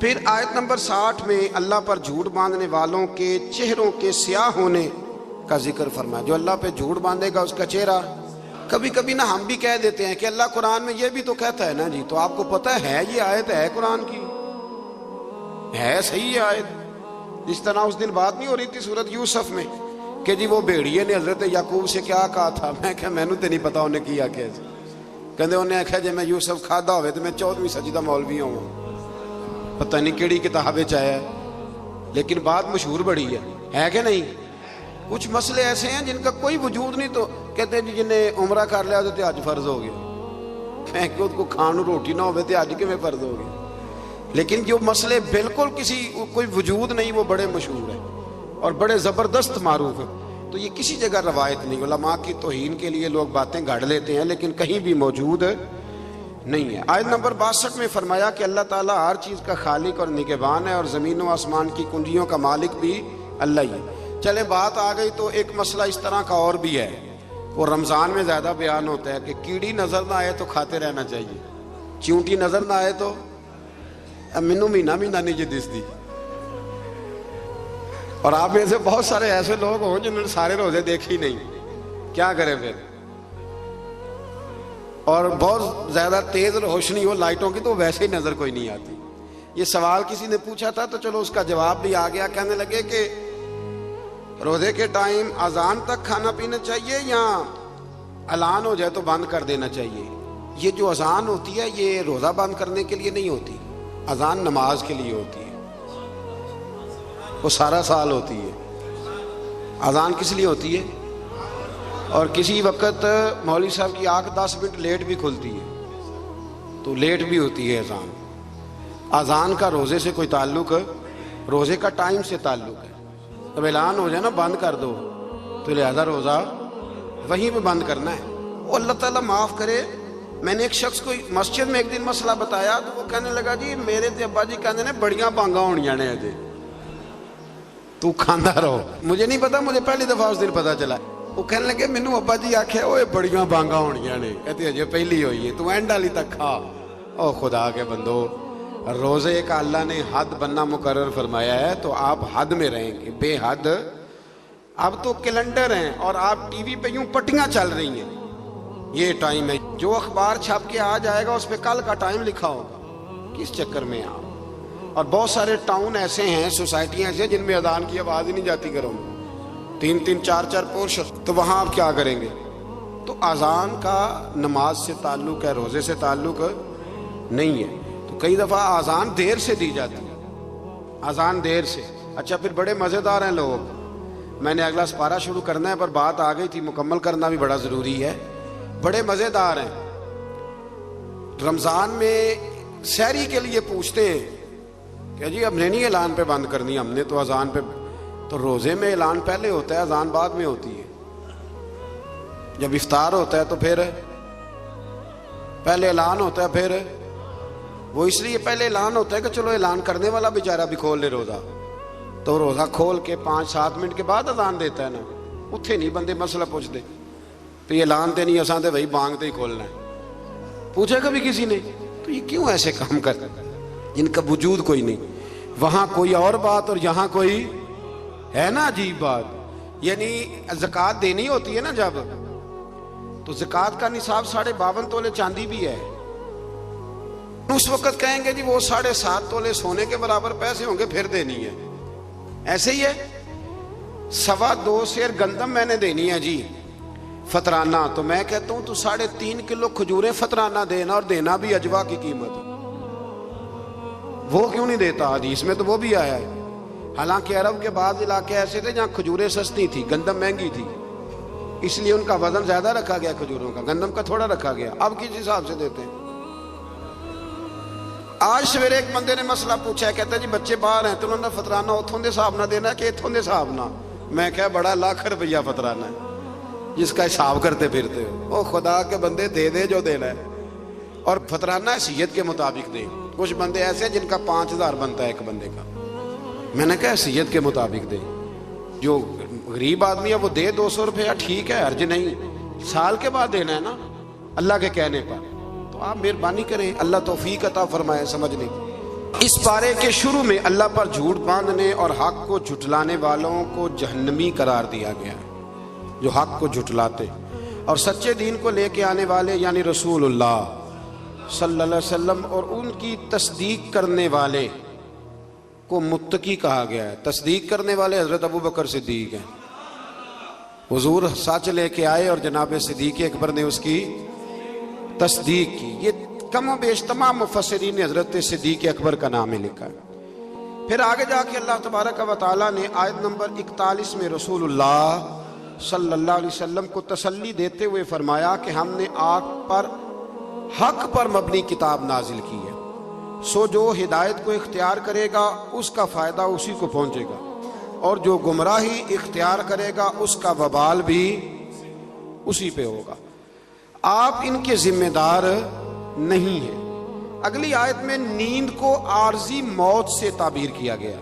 پھر آیت نمبر 60 میں اللہ پر جھوٹ باندھنے والوں کے چہروں کے سیاہ ہونے کا ذکر فرمایا۔ جو اللہ پہ جھوٹ باندھے گا اس کا چہرہ، کبھی کبھی نا ہم بھی کہہ دیتے ہیں کہ اللہ قرآن میں یہ بھی تو کہتا ہے نا جی، تو آپ کو پتہ ہے یہ آیت ہے قرآن کی، ہے صحیح یہ آیت۔ جس طرح اس دن بات نہیں ہو رہی تھی سورۃ یوسف میں کہ جی وہ بھیڑیے نے حضرت یعقوب سے کیا کہا تھا، میں کہا میں نے تو نہیں پتا انہیں کیا کیسے، کہتے انہیں آخیا جی میں یوسف کھادا ہوئے تو میں 14ویں سجدہ مولوی ہوں، پتہ نہیں کیڑی کتاب چاہے، لیکن بات مشہور بڑی ہے کہ نہیں؟ کچھ مسئلے ایسے ہیں جن کا کوئی وجود نہیں، تو کہتے ہیں جی جنہیں عمرہ کر لیا تو حج فرض ہو گیا، میں کہ کو کھان روٹی نہ ہوئے تو حج کیویں فرض ہو گیا۔ لیکن جو مسئلے بالکل کسی کوئی وجود نہیں وہ بڑے مشہور ہیں اور بڑے زبردست معروف ہیں، تو یہ کسی جگہ روایت نہیں، علماء کی توہین کے لیے لوگ باتیں گھڑ لیتے ہیں لیکن کہیں بھی موجود نہیں ہے۔ آیت نمبر 62 میں فرمایا کہ اللہ تعالیٰ ہر چیز کا خالق اور نگہبان ہے اور زمین و آسمان کی کنجیوں کا مالک بھی اللہ ہی ہے۔ چلے بات آ گئی تو ایک مسئلہ اس طرح کا اور بھی ہے، وہ رمضان میں زیادہ بیان ہوتا ہے کہ کیڑی نظر نہ آئے تو کھاتے رہنا چاہیے، چیونٹی نظر نہ آئے تو مینوں مہینہ نہیں جی دس دی۔ اور آپ میں سے بہت سارے ایسے لوگ ہوں جنہوں نے سارے روزے دیکھے ہی نہیں، کیا کریں پھر؟ اور بہت زیادہ تیز روشنی ہو لائٹوں کی تو ویسے ہی نظر کوئی نہیں آتی۔ یہ سوال کسی نے پوچھا تھا تو چلو اس کا جواب بھی آ گیا، کہنے لگے کہ روزے کے ٹائم اذان تک کھانا پینا چاہیے یا اعلان ہو جائے تو بند کر دینا چاہیے؟ یہ جو اذان ہوتی ہے یہ روزہ بند کرنے کے لیے نہیں ہوتی، اذان نماز کے لیے ہوتی ہے، وہ سارا سال ہوتی ہے۔ اذان کس لیے ہوتی ہے؟ اور کسی وقت مولوی صاحب کی آنکھ 10 منٹ لیٹ بھی کھلتی ہے تو لیٹ بھی ہوتی ہے اذان۔ اذان کا روزے سے کوئی تعلق، روزے کا ٹائم سے تعلق ہے۔ اب اعلان ہو جائے نا بند کر دو تو لہذا روزہ وہیں پہ بند کرنا ہے۔ وہ اللہ تعالیٰ معاف کرے، میں نے ایک شخص کو مسجد میں ایک دن مسئلہ بتایا تو وہ کہنے لگا جی میرے تے ابا جی کہنے نے بڑیاں بانگاں ہونیاں نے اجے تو کھاندہ رہو۔ مجھے نہیں پتا، مجھے پہلی دفعہ اس دن پتا چلا۔ وہ کہنے لگے مینوں ابا جی آکھیا اوے بڑیاں بانگاں ہونیاں نے، کہتے اجے پہلی ہوئی ہے تو اینڈ والی تک کھا۔ او خدا کے بندو، روزے کا اللہ نے حد بننا مقرر فرمایا ہے تو آپ حد میں رہیں گے، بے حد۔ اب تو کیلنڈر ہیں اور آپ ٹی وی پہ یوں پٹیاں چل رہی ہیں، یہ ٹائم ہے، جو اخبار چھپ کے آ جائے گا اس پہ کل کا ٹائم لکھا ہوگا، کس چکر میں آپ۔ اور بہت سارے ٹاؤن ایسے ہیں، سوسائٹیاں ایسے ہیں جن میں اذان کی آواز ہی نہیں جاتی گھروں میں، 3-3 4-4 پورش، تو وہاں آپ کیا کریں گے؟ تو اذان کا نماز سے تعلق ہے، روزے سے تعلق نہیں ہے۔ تو کئی دفعہ اذان دیر سے دی جاتی ہے، اذان دیر سے۔ اچھا پھر بڑے مزیدار ہیں لوگ، میں نے اگلا سپارہ شروع کرنا ہے پر بات آ گئی تھی، مکمل کرنا بھی بڑا ضروری ہے۔ بڑے مزیدار ہیں، رمضان میں سحری کے لیے پوچھتے ہیں کہ جی اب نہیں اعلان پہ بند کرنی ہم نے تو اذان پہ، تو روزے میں اعلان پہلے ہوتا ہے، اذان بعد میں ہوتی ہے۔ جب افطار ہوتا ہے تو پھر پہلے اعلان ہوتا ہے، پھر وہ اس لیے پہلے اعلان ہوتا ہے کہ چلو اعلان کرنے والا بیچارہ بھی کھول لے روزہ، تو روزہ کھول کے 5-7 منٹ کے بعد اذان دیتا ہے نا، اتھے نہیں بندے مسئلہ پوچھتے، تو یہ اعلان تے نہیں، اساں تے وہی بانگتے ہی کھولنا ہے۔ پوچھا کبھی کسی نے تو یہ کیوں ایسے کام کرتے جن کا وجود کوئی نہیں، وہاں کوئی اور بات اور یہاں کوئی ہے نا عجیب بات۔ یعنی زکوٰۃ دینی ہوتی ہے نا جب، تو زکوٰۃ کا نصاب 52.5 تولے چاندی بھی ہے، اس وقت کہیں گے جی وہ 7.5 تولے سونے کے برابر پیسے ہوں گے پھر دینی ہے، ایسے ہی ہے۔ 2.25 سیر گندم میں نے دینی ہے جی فطرانہ، تو میں کہتا ہوں تو 3.5 کلو کھجوریں فطرانہ دینا، اور دینا بھی اجوا کی قیمت، وہ کیوں نہیں دیتا؟ حدیث میں تو وہ بھی آیا ہے۔ حالانکہ عرب کے بعض علاقے ایسے تھے جہاں کھجوریں سستی تھی، گندم مہنگی تھی، اس لیے ان کا وزن زیادہ رکھا گیا کھجوروں کا، گندم کا تھوڑا رکھا گیا۔ اب کس حساب سے دیتے ہیں؟ آج سویرے ایک بندے نے مسئلہ پوچھا ہے، کہتا ہے جی بچے باہر ہیں تو انہوں نے فطرانہ اتھوں دے حساب نہ دینا کہ اتھوں دے حساب نہ۔ میں کہا بڑا لاکھ روپیہ فطرانہ ہے جس کا حساب کرتے پھرتے ہو، او خدا کے بندے دے دے جو دینا ہے، اور فطرانہ حیثیت کے مطابق دے۔ کچھ بندے ایسے ہیں جن کا 5,000 بنتا ہے ایک بندے کا، میں نے کہا حیثیت کے مطابق دے، جو غریب آدمی ہے وہ دے 200 روپیہ، ٹھیک ہے، حرج نہیں، سال کے بعد دینا ہے نا اللہ کے کہنے پر۔ تو آپ مہربانی کریں، اللہ توفیق عطا فرمائے سمجھنے کی۔ اس پارے کے شروع میں اللہ پر جھوٹ باندھنے اور حق کو جھٹلانے والوں کو جہنمی قرار دیا گیا ہے، جو حق کو جھٹلاتے اور سچے دین کو لے کے آنے والے یعنی رسول اللہ صلی اللہ علیہ وسلم اور ان کی تصدیق کرنے والے کو متقی کہا گیا ہے۔ تصدیق کرنے والے حضرت ابوبکر صدیق ہیں، حضور سچ لے کے آئے اور جناب صدیق اکبر نے اس کی تصدیق کی۔ یہ کم و بیش تمام مفسرین نے حضرت صدیق اکبر کا نام ہی لکھا ہے۔ پھر آگے جا کے اللہ تبارک و تعالیٰ نے آیت نمبر 41 میں رسول اللہ صلی اللہ علیہ وسلم کو تسلی دیتے ہوئے فرمایا کہ ہم نے آپ پر حق پر مبنی کتاب نازل کی ہے، سو جو ہدایت کو اختیار کرے گا اس کا فائدہ اسی کو پہنچے گا، اور جو گمراہی اختیار کرے گا اس کا وبال بھی اسی پہ ہوگا، آپ ان کے ذمہ دار نہیں ہیں۔ اگلی آیت میں نیند کو عارضی موت سے تعبیر کیا گیا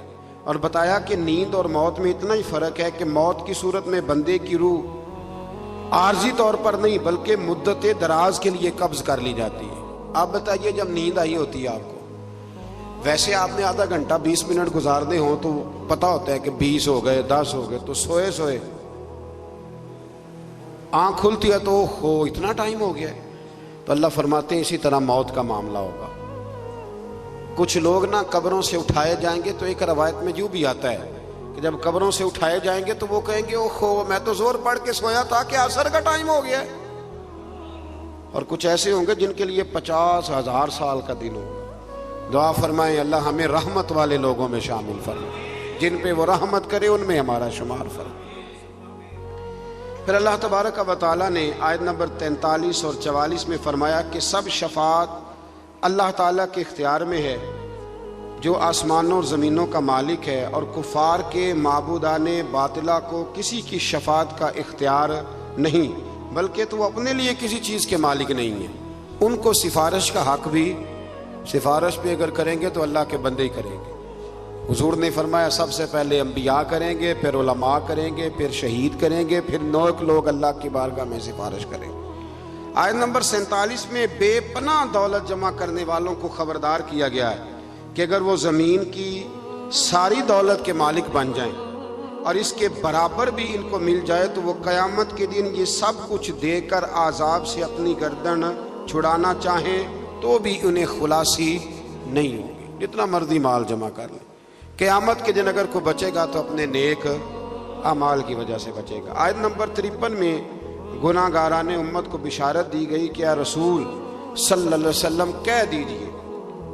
اور بتایا کہ نیند اور موت میں اتنا ہی فرق ہے کہ موت کی صورت میں بندے کی روح عارضی طور پر نہیں بلکہ مدت دراز کے لیے قبض کر لی جاتی ہے۔ آپ بتائیے جب نیند آئی ہوتی ہے آپ کو، ویسے آپ نے آدھا گھنٹہ 20 منٹ گزارنے ہوں تو پتہ ہوتا ہے کہ 20 ہو گئے 10 ہو گئے، تو سوئے سوئے آنکھ کھلتی ہے تو ہو اتنا ٹائم ہو گیا ہے۔ تو اللہ فرماتے ہیں اسی طرح موت کا معاملہ ہوگا۔ کچھ لوگ نا قبروں سے اٹھائے جائیں گے تو ایک روایت میں یوں بھی آتا ہے کہ جب قبروں سے اٹھائے جائیں گے تو وہ کہیں گے اوہو میں تو زور پڑھ کے سویا تھا کہ عصر کا ٹائم ہو گیا ہے۔ اور کچھ ایسے ہوں گے جن کے لیے 50,000 سال کا دن ہوگا۔ دعا فرمائیں اللہ ہمیں رحمت والے لوگوں میں شامل فرمائے، جن پہ وہ رحمت کرے ان میں ہمارا شمار فرمائے۔ پھر اللہ تبارک و تعالیٰ نے آیت نمبر 43 اور 44 میں فرمایا کہ سب شفاعت اللہ تعالیٰ کے اختیار میں ہے جو آسمانوں اور زمینوں کا مالک ہے، اور کفار کے معبودان باطلہ کو کسی کی شفاعت کا اختیار نہیں، بلکہ تو وہ اپنے لیے کسی چیز کے مالک نہیں ہیں۔ ان کو سفارش کا حق بھی، سفارش بھی اگر کریں گے تو اللہ کے بندے ہی کریں گے۔ حضور نے فرمایا سب سے پہلے انبیاء کریں گے، پھر علماء کریں گے، پھر شہید کریں گے، پھر نیک لوگ اللہ کی بارگاہ میں سفارش کریں گے۔ آیت نمبر 47 میں بے پناہ دولت جمع کرنے والوں کو خبردار کیا گیا ہے کہ اگر وہ زمین کی ساری دولت کے مالک بن جائیں اور اس کے برابر بھی ان کو مل جائے تو وہ قیامت کے دن یہ سب کچھ دے کر عذاب سے اپنی گردن چھڑانا چاہیں تو بھی انہیں خلاصی نہیں ہوگی، جتنا مرضی مال جمع کر لیں۔ قیامت کے دن اگر کوئی بچے گا تو اپنے نیک اعمال کی وجہ سے بچے گا۔ آیت نمبر 53 میں گناہ گاران امت کو بشارت دی گئی کہ اے رسول صلی اللہ علیہ وسلم کہہ دیجئے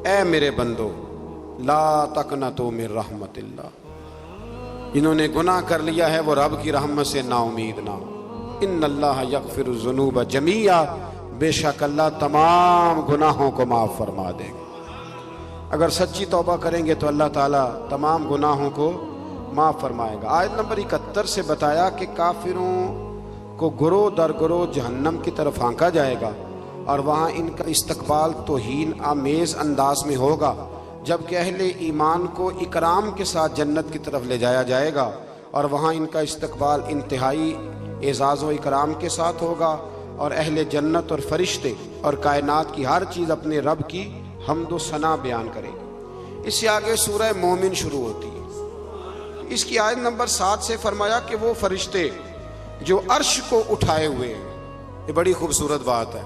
اے میرے بندو لا تقنطوا من رحمت اللہ، جنہوں نے گناہ کر لیا ہے وہ رب کی رحمت سے نا امید نہ ہو۔ ان اللہ یغفر الذنوب جمیعا، بے شک اللہ تمام گناہوں کو معاف فرما دے گا۔ اگر سچی توبہ کریں گے تو اللہ تعالیٰ تمام گناہوں کو معاف فرمائے گا۔ آیت نمبر 71 سے بتایا کہ کافروں کو گروہ در گروہ جہنم کی طرف ہانکا جائے گا اور وہاں ان کا استقبال توہین آمیز انداز میں ہوگا، جبکہ اہل ایمان کو اکرام کے ساتھ جنت کی طرف لے جایا جائے گا اور وہاں ان کا استقبال انتہائی اعزاز و اکرام کے ساتھ ہوگا، اور اہل جنت اور فرشتے اور کائنات کی ہر چیز اپنے رب کی حمد و ثنا بیان کرے گی۔ اس سے آگے سورہ مومن شروع ہوتی ہے۔ اس کی آیت نمبر 7 سے فرمایا کہ وہ فرشتے جو عرش کو اٹھائے ہوئے ہیں، یہ بڑی خوبصورت بات ہے،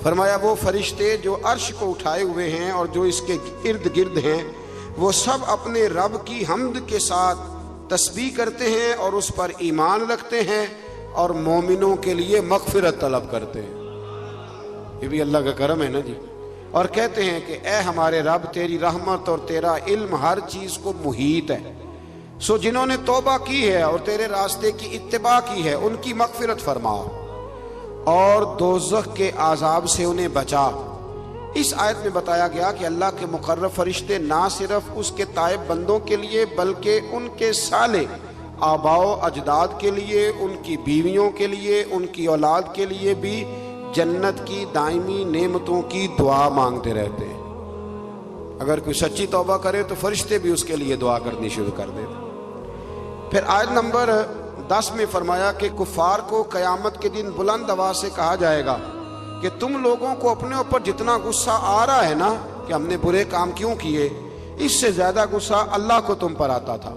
فرمایا وہ فرشتے جو عرش کو اٹھائے ہوئے ہیں اور جو اس کے ارد گرد ہیں وہ سب اپنے رب کی حمد کے ساتھ تسبیح کرتے ہیں اور اس پر ایمان رکھتے ہیں اور مومنوں کے لیے مغفرت طلب کرتے ہیں۔ یہ بھی اللہ کا کرم ہے نا جی۔ اور کہتے ہیں کہ اے ہمارے رب تیری رحمت اور تیرا علم ہر چیز کو محیط ہے، سو جنہوں نے توبہ کی ہے اور تیرے راستے کی اتباع کی ہے ان کی مغفرت فرما اور دوزخ کے عذاب سے انہیں بچا۔ اس آیت میں بتایا گیا کہ اللہ کے مقرب فرشتے نہ صرف اس کے تائب بندوں کے لیے بلکہ ان کے صالح آباء و اجداد کے لیے، ان کی بیویوں کے لیے، ان کی اولاد کے لیے بھی جنت کی دائمی نعمتوں کی دعا مانگتے رہتے ہیں۔ اگر کوئی سچی توبہ کرے تو فرشتے بھی اس کے لیے دعا کرنی شروع کر دیتے۔ پھر آیت نمبر 10 میں فرمایا کہ کفار کو قیامت کے دن بلند آواز سے کہا جائے گا کہ تم لوگوں کو اپنے اوپر جتنا غصہ آ رہا ہے نا کہ ہم نے برے کام کیوں کیے، اس سے زیادہ غصہ اللہ کو تم پر آتا تھا۔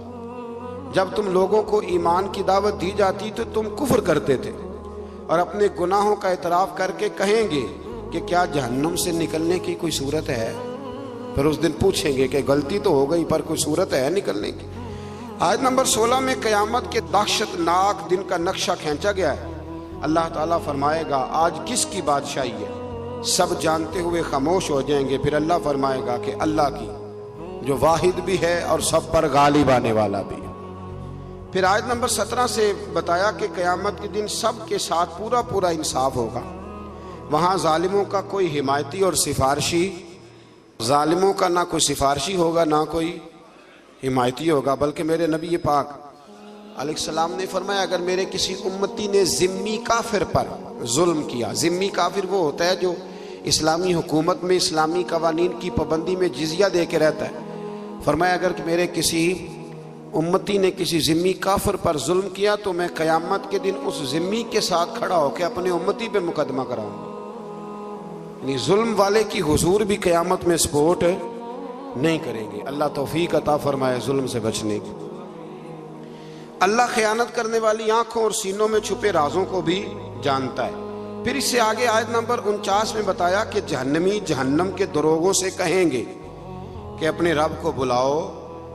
جب تم لوگوں کو ایمان کی دعوت دی جاتی تو تم کفر کرتے تھے اور اپنے گناہوں کا اعتراف کر کے کہیں گے کہ کیا جہنم سے نکلنے کی کوئی صورت ہے؟ پھر اس دن پوچھیں گے کہ غلطی تو ہو گئی پر کوئی صورت ہے نکلنے کی۔ آیت نمبر 16 میں قیامت کے دہشت ناک دن کا نقشہ کھینچا گیا ہے۔ اللہ تعالیٰ فرمائے گا آج کس کی بادشاہی ہے؟ سب جانتے ہوئے خاموش ہو جائیں گے۔ پھر اللہ فرمائے گا کہ اللہ کی، جو واحد بھی ہے اور سب پر غالب آنے والا بھی ہے۔ پھر آیت نمبر 17 سے بتایا کہ قیامت کے دن سب کے ساتھ پورا انصاف ہوگا۔ وہاں ظالموں کا کوئی حمایتی اور سفارشی، ظالموں کا نہ کوئی سفارشی ہوگا نہ کوئی حمایتی ہوگا، بلکہ میرے نبی پاک علیہ السلام نے فرمایا اگر میرے کسی امتی نے ذمی کافر پر ظلم کیا، ذمی کافر وہ ہوتا ہے جو اسلامی حکومت میں اسلامی قوانین کی پابندی میں جزیہ دے کے رہتا ہے، فرمایا اگر میرے کسی امتی نے کسی ذمی کافر پر ظلم کیا تو میں قیامت کے دن اس ذمی کے ساتھ کھڑا ہو کے اپنے امتی پہ مقدمہ کراؤں گا۔ یعنی ظلم والے کی حضور بھی قیامت میں سپورٹ نہیں کریں گے۔ اللہ توفیق عطا فرمائے ظلم سے بچنے کی۔ اللہ خیانت کرنے والی آنکھوں اور سینوں میں چھپے رازوں کو بھی جانتا ہے۔ پھر اس سے آگے آیت نمبر 49 میں بتایا کہ جہنمی جہنم کے دروغوں سے کہیں گے کہ اپنے رب کو بلاؤ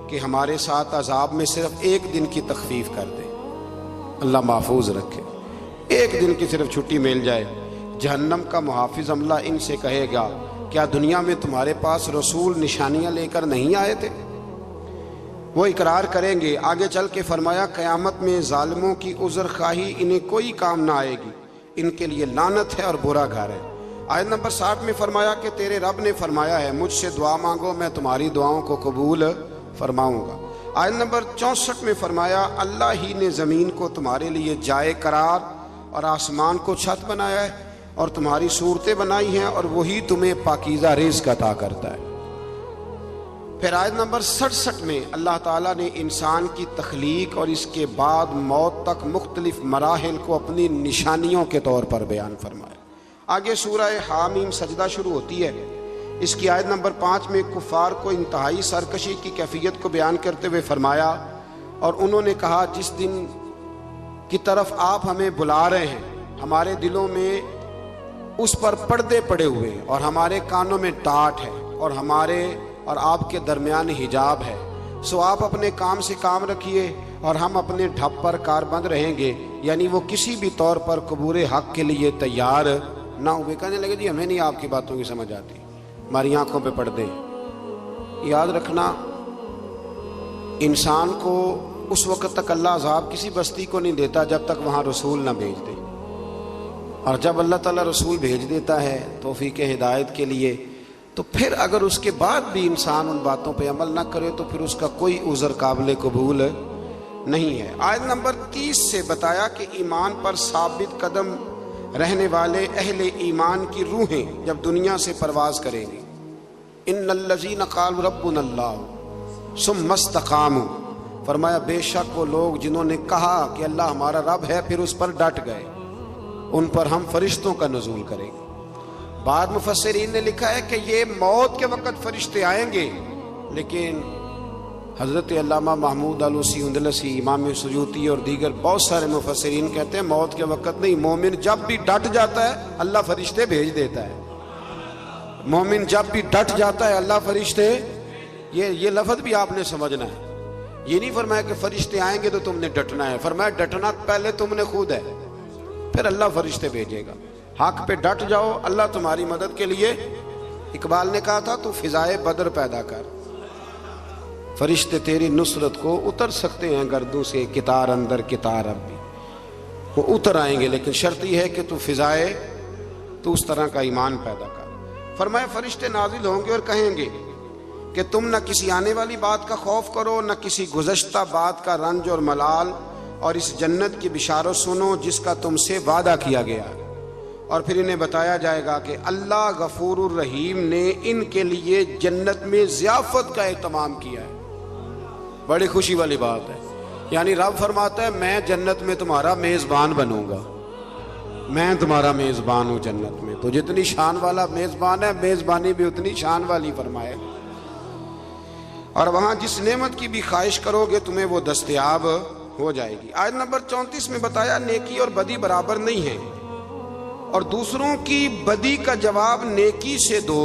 کہ ہمارے ساتھ عذاب میں صرف ایک دن کی تخفیف کر دے، اللہ محفوظ رکھے، ایک دن کی صرف چھٹی مل جائے۔ جہنم کا محافظ عملہ ان سے کہے گا کیا دنیا میں تمہارے پاس رسول نشانیاں لے کر نہیں آئے تھے؟ وہ اقرار کریں گے۔ آگے چل کے فرمایا قیامت میں ظالموں کی عذر خواہی انہیں کوئی کام نہ آئے گی، ان کے لیے لعنت ہے اور برا گھر ہے۔ آیت نمبر 60 میں فرمایا کہ تیرے رب نے فرمایا ہے مجھ سے دعا مانگو میں تمہاری دعاؤں کو قبول فرماؤں گا۔ آیت نمبر 64 میں فرمایا اللہ ہی نے زمین کو تمہارے لیے جائے قرار اور آسمان کو چھت بنایا ہے اور تمہاری صورتیں بنائی ہیں اور وہی تمہیں پاکیزہ رزق عطا کرتا ہے۔ پھر آیت نمبر 67 میں اللہ تعالیٰ نے انسان کی تخلیق اور اس کے بعد موت تک مختلف مراحل کو اپنی نشانیوں کے طور پر بیان فرمایا۔ آگے سورہ حامیم سجدہ شروع ہوتی ہے۔ اس کی آیت نمبر 5 میں کفار کو انتہائی سرکشی کی کیفیت کو بیان کرتے ہوئے فرمایا، اور انہوں نے کہا جس دن کی طرف آپ ہمیں بلا رہے ہیں ہمارے دلوں میں اس پر پردے پڑے ہوئے ہیں، اور ہمارے کانوں میں ڈاٹ ہے، اور ہمارے اور آپ کے درمیان حجاب ہے، سو آپ اپنے کام سے کام رکھیے اور ہم اپنے ڈھپ پر کاربند رہیں گے۔ یعنی وہ کسی بھی طور پر قبول حق کے لیے تیار نہ ہوئے۔ کہنے لگے جی ہمیں نہیں آپ کی باتوں کی سمجھ آتی، ہماری آنکھوں پہ پردے۔ یاد رکھنا، انسان کو اس وقت تک اللہ عذاب کسی بستی کو نہیں دیتا جب تک وہاں رسول نہ بھیج دے، اور جب اللہ تعالیٰ رسول بھیج دیتا ہے توفیق ہدایت کے لیے، تو پھر اگر اس کے بعد بھی انسان ان باتوں پہ عمل نہ کرے تو پھر اس کا کوئی عذر قابل قبول نہیں ہے۔ آیت نمبر 30 سے بتایا کہ ایمان پر ثابت قدم رہنے والے اہل ایمان کی روحیں جب دنیا سے پرواز کریں گی، ان الذین قالوا ربنا اللہ ثم استقاموا، فرمایا بے شک وہ لوگ جنہوں نے کہا کہ اللہ ہمارا رب ہے پھر اس پر ڈٹ گئے، ان پر ہم فرشتوں کا نزول کریں گے۔ بعد مفسرین نے لکھا ہے کہ یہ موت کے وقت فرشتے آئیں گے، لیکن حضرت علامہ محمود آلوسی اندلسی، امام سیوطی اور دیگر بہت سارے مفسرین کہتے ہیں موت کے وقت نہیں، مومن جب بھی ڈٹ جاتا ہے اللہ فرشتے بھیج دیتا ہے۔ مومن جب بھی ڈٹ جاتا ہے اللہ فرشتے، یہ لفظ بھی آپ نے سمجھنا ہے۔ یہ نہیں فرمایا کہ فرشتے آئیں گے تو تم نے ڈٹنا ہے، فرمایا ڈٹنا پہلے تم نے خود ہے، پھر اللہ فرشتے بھیجے گا۔ حق پہ ڈٹ جاؤ، اللہ تمہاری مدد کے لیے۔ اقبال نے کہا تھا تو فضائے بدر پیدا کر، فرشتے تیری نصرت کو اتر سکتے ہیں گردوں سے، کتار اندر کتار اب بھی وہ اتر آئیں گے، لیکن شرط یہ ہے کہ تو اس طرح کا ایمان پیدا کر۔ فرمایا فرشتے نازل ہوں گے اور کہیں گے کہ تم نہ کسی آنے والی بات کا خوف کرو، نہ کسی گزشتہ بات کا رنج اور ملال، اور اس جنت کی بشارت سنو جس کا تم سے وعدہ کیا گیا۔ اور پھر انہیں بتایا جائے گا کہ اللہ غفور الرحیم نے ان کے لیے جنت میں ضیافت کا اہتمام کیا ہے۔ بڑی خوشی والی بات ہے، یعنی رب فرماتا ہے میں جنت میں تمہارا میزبان بنوں گا، میں تمہارا میزبان ہوں جنت میں۔ تو جتنی شان والا میزبان ہے، میزبانی بھی اتنی شان والی فرمائے، اور وہاں جس نعمت کی بھی خواہش کرو گے تمہیں وہ دستیاب ہو جائے گی۔ آیت نمبر 34 میں بتایا نیکی اور بدی برابر نہیں ہے، اور دوسروں کی بدی کا جواب نیکی سے دو۔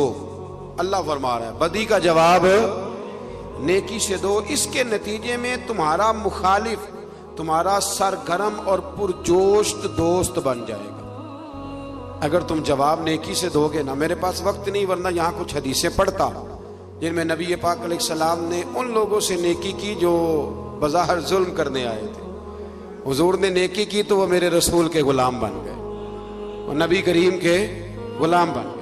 اللہ فرما رہا ہے بدی کا جواب نیکی سے دو، اس کے نتیجے میں تمہارا مخالف تمہارا سرگرم اور پرجوش دوست بن جائے گا اگر تم جواب نیکی سے دو گے نا۔ میرے پاس وقت نہیں، ورنہ یہاں کچھ حدیثیں پڑھتا جن میں نبی پاک علیہ السلام نے ان لوگوں سے نیکی کی جو بظاہر ظلم کرنے آئے تھے۔ حضور نے نیکی کی تو وہ میرے رسول کے غلام بن گئے، وہ نبی کریم کے غلام بن گئے۔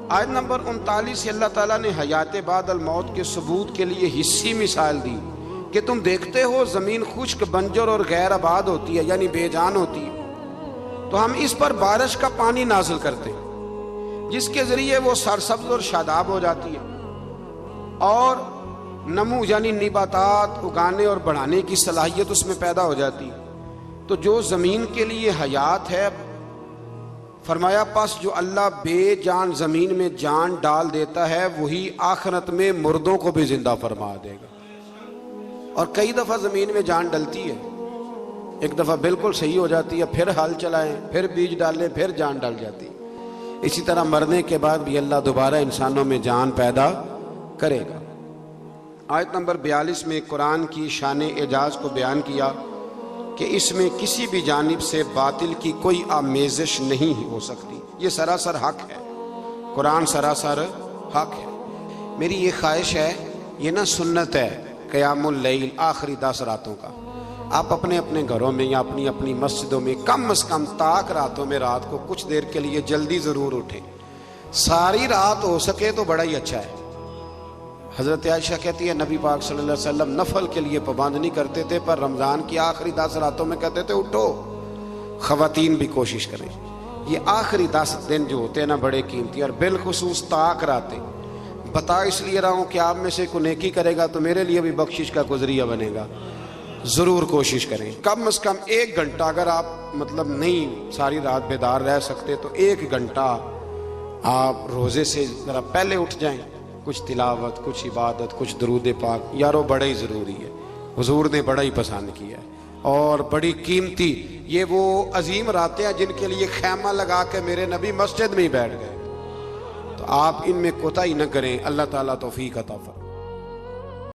آیت نمبر 39 سے اللہ تعالیٰ نے حیات بعد الموت کے ثبوت کے لیے حصی مثال دی کہ تم دیکھتے ہو زمین خشک بنجر اور غیر آباد ہوتی ہے، یعنی بے جان ہوتی ہے، تو ہم اس پر بارش کا پانی نازل کرتے ہیں جس کے ذریعے وہ سرسبز اور شاداب ہو جاتی ہے، اور نمو یعنی نباتات اگانے اور بڑھانے کی صلاحیت اس میں پیدا ہو جاتی ہے۔ تو جو زمین کے لیے حیات ہے، فرمایا پس جو اللہ بے جان زمین میں جان ڈال دیتا ہے وہی آخرت میں مردوں کو بھی زندہ فرما دے گا۔ اور کئی دفعہ زمین میں جان ڈلتی ہے، ایک دفعہ بالکل صحیح ہو جاتی ہے، پھر ہل چلائیں، پھر بیج ڈالیں، پھر جان ڈل جاتی ہے۔ اسی طرح مرنے کے بعد بھی اللہ دوبارہ انسانوں میں جان پیدا کرے گا۔ آیت نمبر 42 میں قرآن کی شان اعجاز کو بیان کیا کہ اس میں کسی بھی جانب سے باطل کی کوئی آمیزش نہیں ہو سکتی، یہ سراسر حق ہے، قرآن سراسر حق ہے۔ میری یہ خواہش ہے، یہ نہ سنت ہے قیام اللیل آخری 10 راتوں کا، آپ اپنے اپنے گھروں میں یا اپنی اپنی مسجدوں میں کم از کم طاق راتوں میں رات کو کچھ دیر کے لیے جلدی ضرور اٹھیں۔ ساری رات ہو سکے تو بڑا ہی اچھا ہے۔ حضرت عائشہ کہتی ہے نبی پاک صلی اللہ علیہ وسلم نفل کے لیے پابند نہیں کرتے تھے، پر رمضان کی آخری 10 راتوں میں کہتے تھے اٹھو، خواتین بھی کوشش کریں۔ یہ آخری 10 دن جو ہوتے ہیں نا بڑے قیمتی، اور بالخصوص طاق راتیں بتا اس لیے رہا ہوں کہ آپ میں سے کوئی نیکی کرے گا تو میرے لیے بھی بخشش کا گزریہ بنے گا، ضرور کوشش کریں۔ کم از کم 1 گھنٹہ، اگر آپ نہیں ساری رات بیدار رہ سکتے تو 1 گھنٹہ آپ روزے سے ذرا پہلے اٹھ جائیں، کچھ تلاوت، کچھ عبادت، کچھ درود پاک، یارو بڑا ہی ضروری ہے، حضور نے بڑا ہی پسند کیا ہے اور بڑی قیمتی۔ یہ وہ عظیم راتیں ہیں جن کے لیے خیمہ لگا کے میرے نبی مسجد میں ہی بیٹھ گئے، تو آپ ان میں کوتاہی نہ کریں۔ اللہ تعالیٰ توفیق عطا فرمائے۔